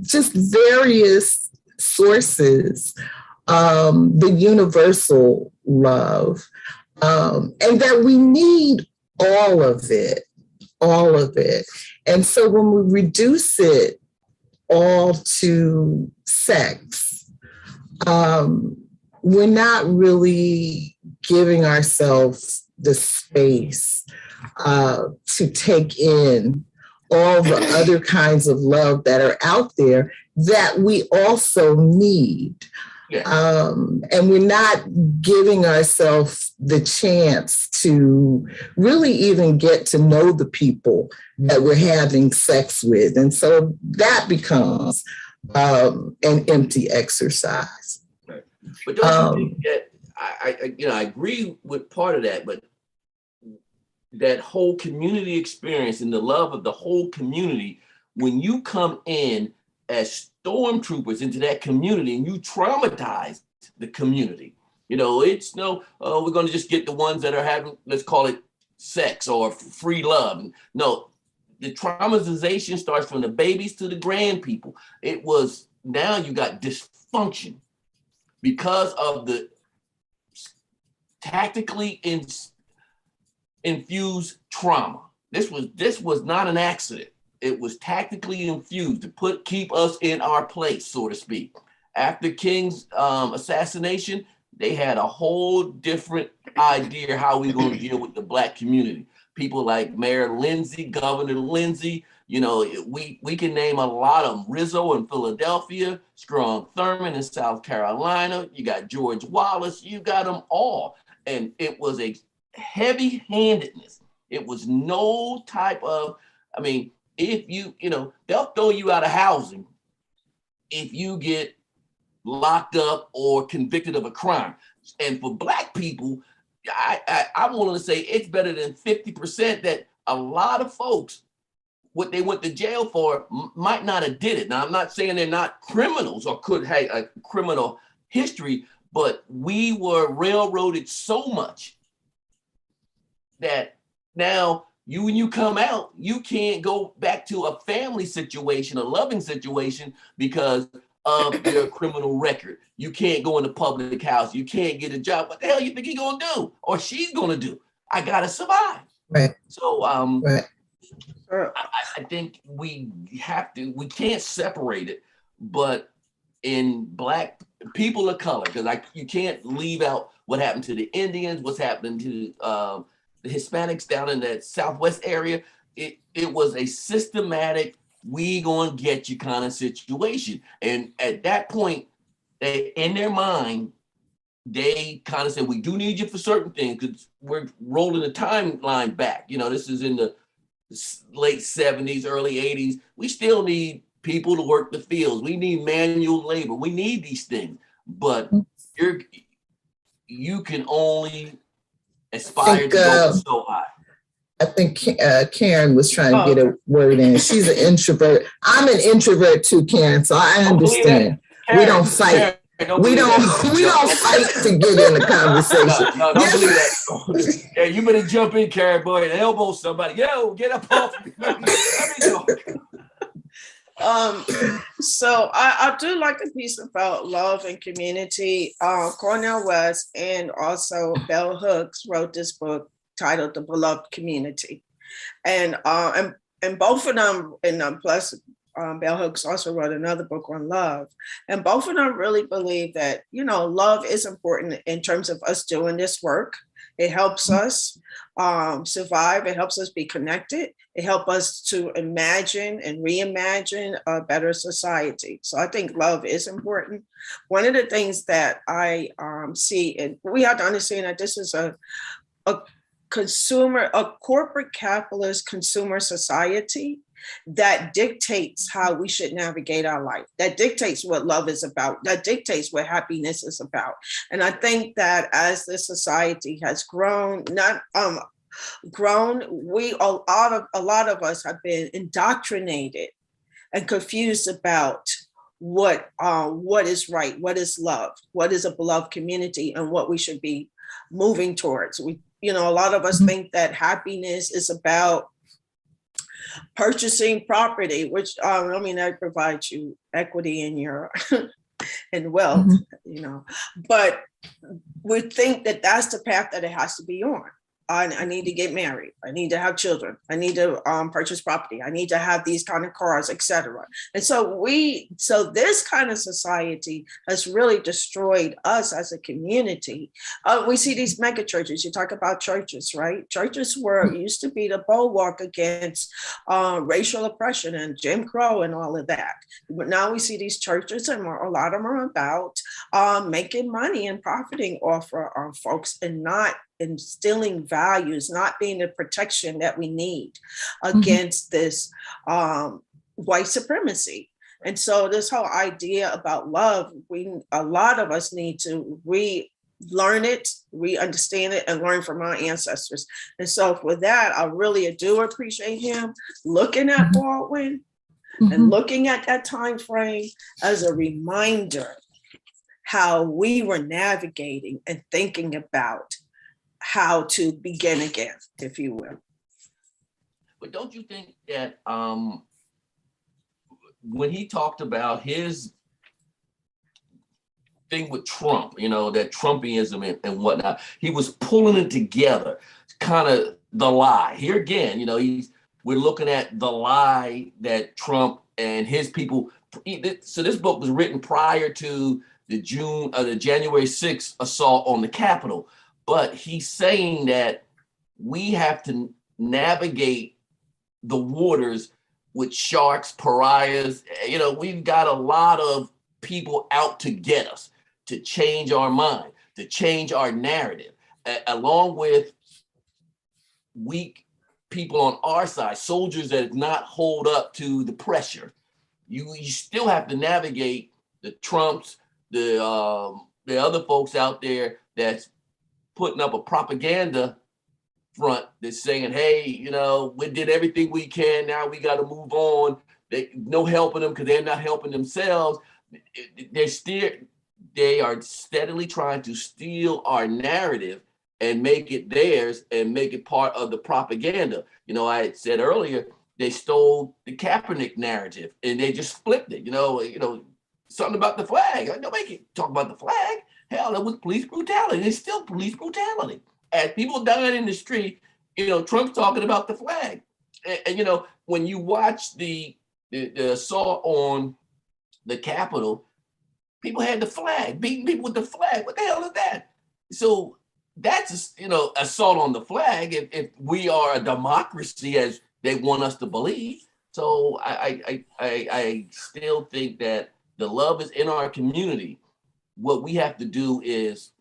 Speaker 1: just various sources, the universal love. And that we need all of it. And so when we reduce it all to sex, we're not really giving ourselves the space to take in all the other kinds of love that are out there that we also need.
Speaker 2: Yeah.
Speaker 1: And we're not giving ourselves the chance to really even get to know the people that we're having sex with. And so that becomes an empty exercise.
Speaker 2: Right. But don't you think that, I agree with part of that, but that whole community experience and the love of the whole community, when you come in as stormtroopers into that community and you traumatize the community, it's we're going to just get the ones that are having, let's call it sex or free love. No, the traumatization starts from the babies to the grand people. Now you got dysfunction because of the tactically infused trauma. This was not an accident. It was tactically infused to keep us in our place, so to speak. After King's assassination, they had a whole different idea how we going to deal with the Black community. People like Mayor Lindsay, Governor Lindsay, we can name a lot of them. Rizzo in Philadelphia, Strom Thurmond in South Carolina. You got George Wallace. You got them all. And it was a heavy-handedness. It was no type of, if they'll throw you out of housing if you get locked up or convicted of a crime. And for Black people, I want to say it's better than 50% that a lot of folks, what they went to jail for might not have did it. Now, I'm not saying they're not criminals or could have a criminal history, but we were railroaded so much that now when you come out, you can't go back to a family situation, a loving situation, because of your criminal record. You can't go in the public house. You can't get a job. What the hell you think he's gonna do or she's gonna do? I gotta survive.
Speaker 1: Right.
Speaker 2: So
Speaker 1: right.
Speaker 2: I think we can't separate it, but in Black people of color, because you can't leave out what happened to the Indians, what's happening to the Hispanics down in that Southwest area. It was a systematic, we gonna get you kind of situation. And at that point, they, in their mind, they kind of said, we do need you for certain things, because we're rolling the timeline back. This is in the late 70s, early 80s. We still need people to work the fields. We need manual labor. We need these things. But you can only aspire to go so high.
Speaker 1: I think Karen was trying to get a word in. She's an introvert. I'm an introvert too, Karen, so I understand.
Speaker 2: Karen,
Speaker 1: we don't fight. We don't fight to get in the conversation.
Speaker 2: No, don't believe that. Yeah, you better jump in, Karen, boy, and elbow somebody. Yo, get up off me. Let me go.
Speaker 3: So I do like the piece about love and community. Cornel West and also Bell Hooks wrote this book titled The Beloved Community. And both of them, and plus Bell Hooks also wrote another book on love. And both of them really believe that, love is important in terms of us doing this work. It helps us survive. It helps us be connected. It helps us to imagine and reimagine a better society. So I think love is important. One of the things that I see, and we have to understand that this is a corporate capitalist consumer society that dictates how we should navigate our life, that dictates what love is about, that dictates what happiness is about. And I think that as this society has grown, not grown. A lot of us have been indoctrinated and confused about what is right, what is love, what is a beloved community, and what we should be moving towards. A lot of us think that happiness is about purchasing property, which that provides you equity in your and wealth, but we think that that's the path that it has to be on. I need to get married. I need to have children. I need to purchase property. I need to have these kind of cars, etc. And so this kind of society has really destroyed us as a community. We see these mega churches. You talk about churches, right? Churches used to be the bulwark against racial oppression and Jim Crow and all of that. But now we see these churches, and a lot of them are about making money and profiting off our folks, and not instilling values, not being the protection that we need against this white supremacy. And so this whole idea about love, a lot of us need to relearn it, re-understand it, and learn from our ancestors. And so for that, I really do appreciate him looking at Baldwin and looking at that time frame as a reminder how we were navigating and thinking about how to begin again, if you will.
Speaker 2: But don't you think that when he talked about his thing with Trump, that Trumpism and whatnot, he was pulling it together, kind of the lie. Here again, we're looking at the lie that Trump and his people. So this book was written prior to the January 6th assault on the Capitol. But he's saying that we have to navigate the waters with sharks, pariahs. We've got a lot of people out to get us, to change our mind, to change our narrative, along with weak people on our side, soldiers that not hold up to the pressure. You still have to navigate the Trumps, the other folks out there that's putting up a propaganda front that's saying, hey, we did everything we can. Now we got to move on. No helping them because they're not helping themselves. They are steadily trying to steal our narrative and make it theirs and make it part of the propaganda. I had said earlier, they stole the Kaepernick narrative and they just flipped it. Something about the flag. Nobody can talk about the flag. Hell, it was police brutality. It's still police brutality. As people dying in the street, Trump's talking about the flag. And when you watch the assault on the Capitol, people had the flag, beating people with the flag. What the hell is that? So that's assault on the flag. If we are a democracy as they want us to believe. So I still think that the love is in our community. What we have to do is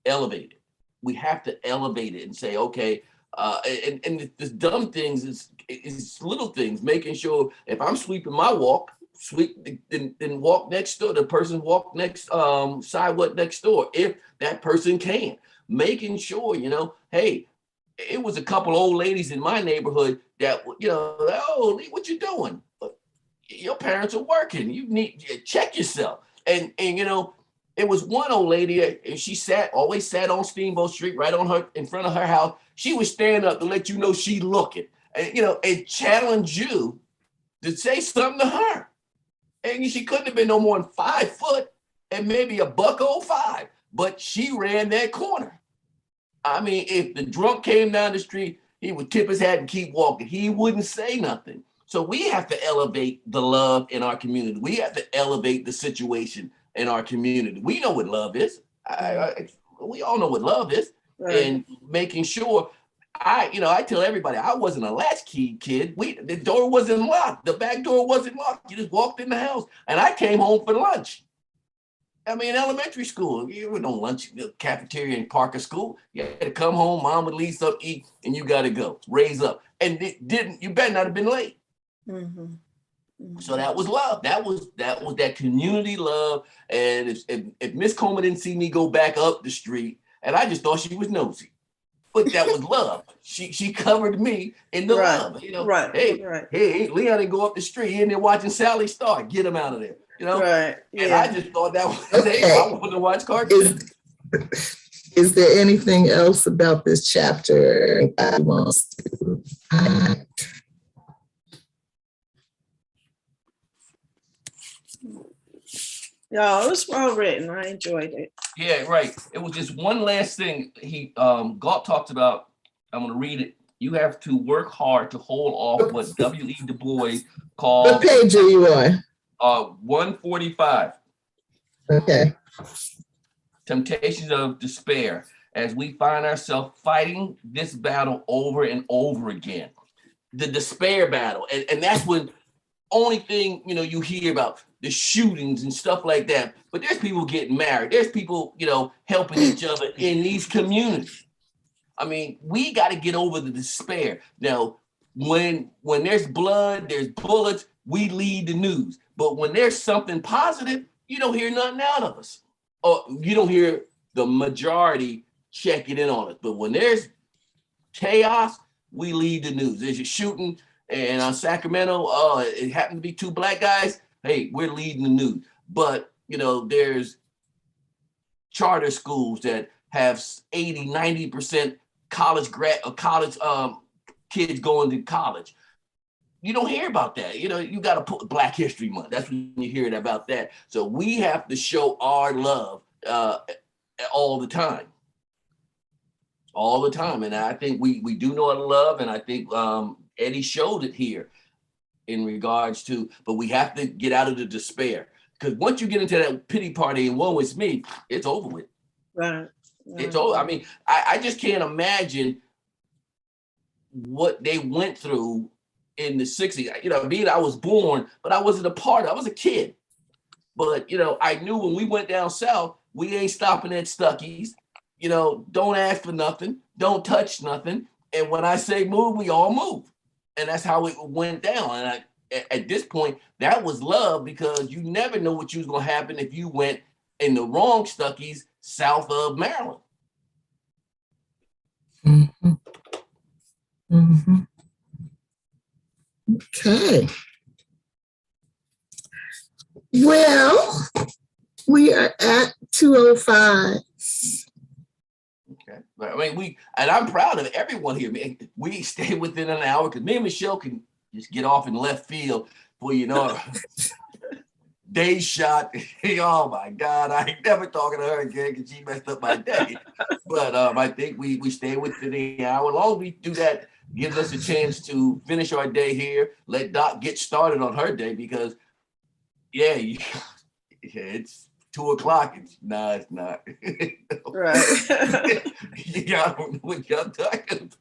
Speaker 2: elevate it. We have to elevate it and say, okay, and the dumb things is little things, making sure if I'm sweeping my walk, then walk next door, the person walk next sidewalk next door, if that person can. Making sure, hey, it was a couple old ladies in my neighborhood that, oh, what you doing? Your parents are working. You need to check yourself. And it was one old lady, and she always sat on Steamboat Street, right in front of her house. She would stand up to let you know she looking, and and challenge you to say something to her. And she couldn't have been no more than 5 foot and maybe $105, but she ran that corner. I mean, if the drunk came down the street, he would tip his hat and keep walking. He wouldn't say nothing. So we have to elevate the love in our community. We have to elevate the situation in our community. We know what love is. We all know what love is. Right. And making sure, I tell everybody, I wasn't a latchkey kid. The door wasn't locked. The back door wasn't locked. You just walked in the house. And I came home for lunch. I mean, elementary school, you were no lunch, cafeteria in Parker School. You had to come home, mom would leave stuff, eat, and you got to go, raise up. And you better not have been late. Mm-hmm. Mm-hmm. So that was love. That was that community love. And if Miss Coleman didn't see me go back up the street, and I just thought she was nosy. but that was love. She covered me in the love. You know, hey, Leon didn't go up the street. He in there watching Sally Star. Get him out of there. You know,
Speaker 3: right? Yeah.
Speaker 2: And I just thought that was hey, I wanted to watch cartoons.
Speaker 1: Is there anything else about this chapter I wants to add?
Speaker 3: Yeah, it was well written. I enjoyed it.
Speaker 2: Yeah, right. It was just one last thing. Galt talks about, I'm going to read it. You have to work hard to hold off what W.E. Du Bois called.
Speaker 1: What page are you on?
Speaker 2: 145.
Speaker 1: Okay.
Speaker 2: Temptations of despair, as we find ourselves fighting this battle over and over again. The despair battle. And that's when only thing, you know, you hear about the shootings and stuff like that. But there's people getting married. There's people, you know, helping each other in these communities. I mean, we got to get over the despair. Now, when there's blood, there's bullets, we lead the news. But when there's something positive, you don't hear nothing out of us. Or you don't hear the majority checking in on us. But when there's chaos, we lead the news. There's a shooting in Sacramento. It happened to be two black guys. Hey, we're leading the news. But, you know, there's charter schools that have 80, 90% college kids going to college. You don't hear about that. You know, you got to put Black History Month. That's when you hear about that. So we have to show our love all the time. All the time. And I think we do know how to love. And I think Eddie showed it here in regards to, but we have to get out of the despair. Because once you get into that pity party and woe is me, it's over with.
Speaker 3: Right.
Speaker 2: It's over. I mean, I just can't imagine what they went through in the 60s. You know, I was born, but I wasn't a part of it. I was a kid. But, you know, I knew when we went down south, we ain't stopping at Stuckey's. You know, don't ask for nothing. Don't touch nothing. And when I say move, we all move. And that's how it went down. And at this point, that was love, because you never know what was going to happen if you went in the wrong Stuckey's south of Maryland.
Speaker 1: Mm-hmm. Mm-hmm. Okay. Well, we are at 2:05.
Speaker 2: Okay. I mean, and I'm proud of everyone here. We stay within an hour, because me and Michelle can just get off in left field for, you know, day shot. Oh my God, I ain't never talking to her again because she messed up my day. But I think we stay within the hour. As long as we do that, gives us a chance to finish our day here. Let Doc get started on her day, because it's 2:00. It's not.
Speaker 3: Right.
Speaker 2: Y'all don't know what y'all talking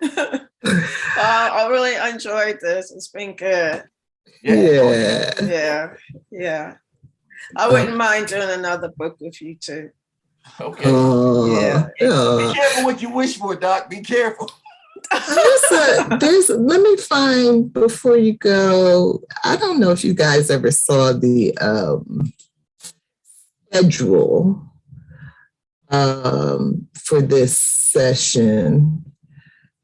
Speaker 2: about.
Speaker 3: I really enjoyed this. It's been good.
Speaker 1: Yeah.
Speaker 3: Yeah. I wouldn't mind doing another book with you too.
Speaker 2: Okay.
Speaker 3: Yeah.
Speaker 2: Be careful what you wish for, Doc. Be careful.
Speaker 1: Let me find, before you go, I don't know if you guys ever saw the schedule for this session.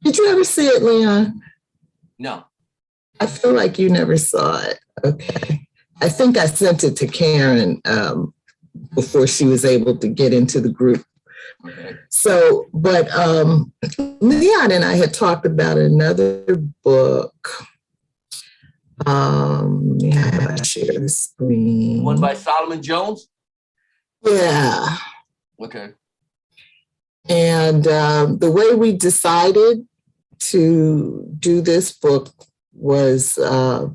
Speaker 1: Did you ever see it, Leon?
Speaker 2: No.
Speaker 1: I feel like you never saw it. Okay. I think I sent it to Karen before she was able to get into the group.
Speaker 2: Okay.
Speaker 1: So, but Leon and I had talked about another book. I share the screen.
Speaker 2: One by Solomon Jones?
Speaker 1: Yeah.
Speaker 2: Okay.
Speaker 1: And the way we decided to do this book was Leon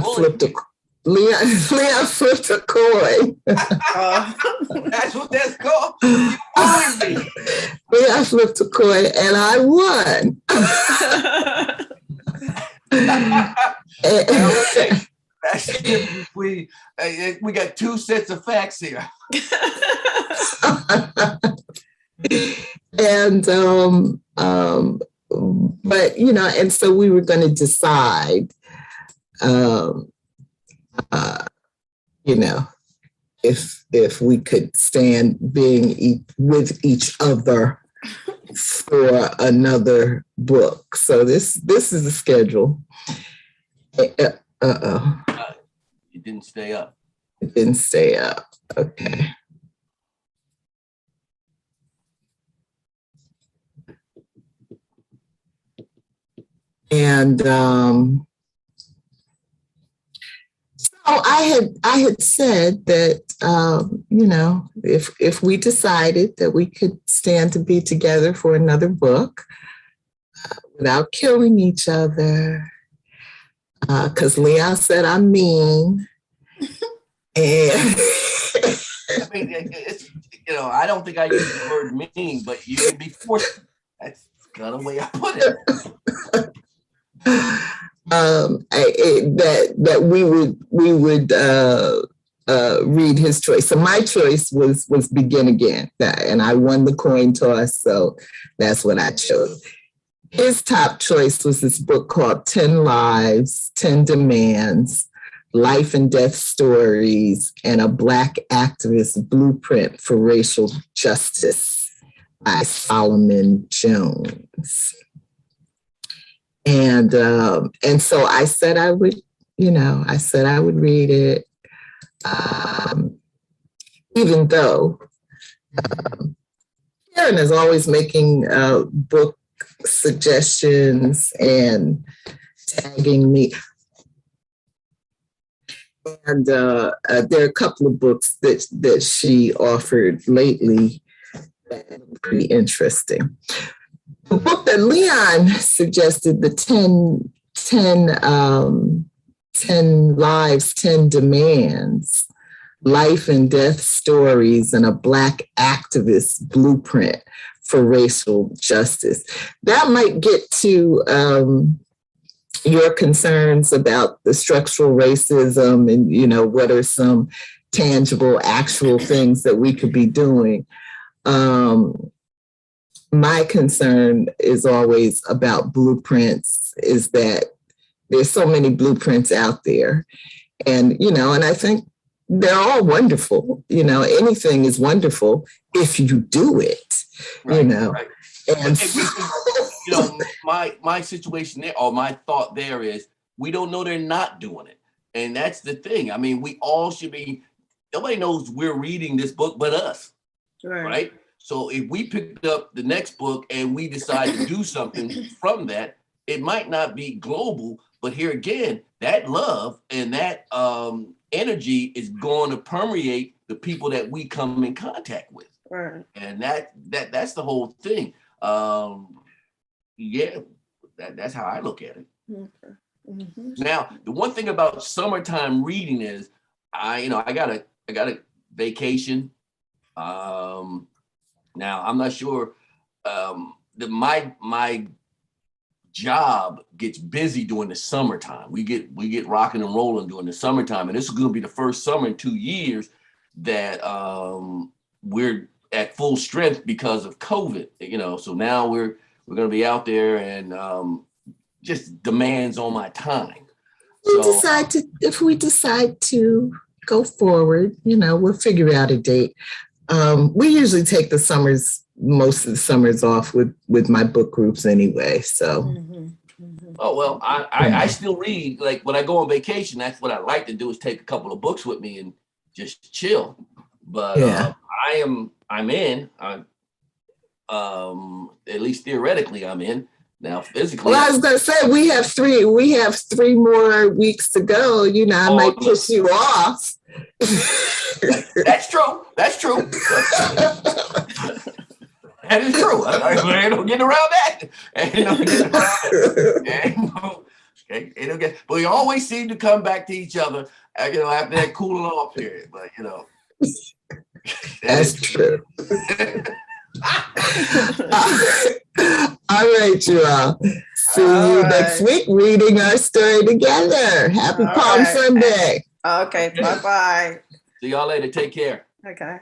Speaker 1: flipped a coin.
Speaker 2: That's what that's called. You bullied me.
Speaker 1: Leon flipped a coin and I won.
Speaker 2: We got two sets of facts here.
Speaker 1: And but you know, and so we were going to decide, you know, if we could stand being with each other for another book. So this is the schedule. Uh-oh.
Speaker 2: It didn't stay up.
Speaker 1: It didn't stay up. Okay. And so I had said that if we decided that we could stand to be together for another book without killing each other, because Leon said I'm mean, and
Speaker 2: I mean, it's, I don't think I use the word mean, but you can be forced. That's kind of the way I put it.
Speaker 1: That we would read his choice. So my choice was Begin Again, and I won the coin toss, so that's what I chose. His top choice was this book called 10 Lives, 10 Demands, Life and Death Stories, and a Black Activist Blueprint for Racial Justice by Solomon Jones. And so I said I would read it, even though Karen is always making book suggestions and tagging me. And there are a couple of books that she offered lately that are pretty interesting. The book that Leon suggested, the 10 Lives, 10 Demands, Life and Death Stories, and a Black Activist Blueprint for Racial Justice. That might get to your concerns about the structural racism and, what are some tangible, actual things that we could be doing. My concern is always about blueprints, is that there's so many blueprints out there. And, and I think they're all wonderful. Anything is wonderful if you do it,
Speaker 2: Right.
Speaker 1: And
Speaker 2: my situation there, or my thought there is, we don't know they're not doing it. And that's the thing. I mean, we all should be, nobody knows we're reading this book but us, right? So if we picked up the next book and we decide to do something from that, it might not be global, but here again, that love and that energy is going to permeate the people that we come in contact with.
Speaker 3: Right.
Speaker 2: And that's the whole thing. That's how I look at it.
Speaker 3: Okay. Mm-hmm.
Speaker 2: Now, the one thing about summertime reading is I got a vacation. Now I'm not sure that my job gets busy during the summertime. We get rocking and rolling during the summertime, and this is going to be the first summer in 2 years that we're at full strength because of COVID. So now we're going to be out there, and just demands on my time.
Speaker 1: If we decide to go forward, we'll figure out a date. We usually take most of the summers off with my book groups anyway. So.
Speaker 3: Mm-hmm. Mm-hmm.
Speaker 2: Oh, well, I still read. Like when I go on vacation, that's what I like to do, is take a couple of books with me and just chill. But I'm in, at least theoretically I'm in. Now physically.
Speaker 1: Well, I was gonna say we have 3 more weeks to go. I might push you off.
Speaker 2: That's true. That is true. I ain't no getting around that. But we always seem to come back to each other, after that cooling off period. But
Speaker 1: that's true. All right, you all. See you next week reading our story together. Happy Palm Sunday.
Speaker 3: Okay, bye-bye.
Speaker 2: See y'all later. Take care.
Speaker 3: Okay.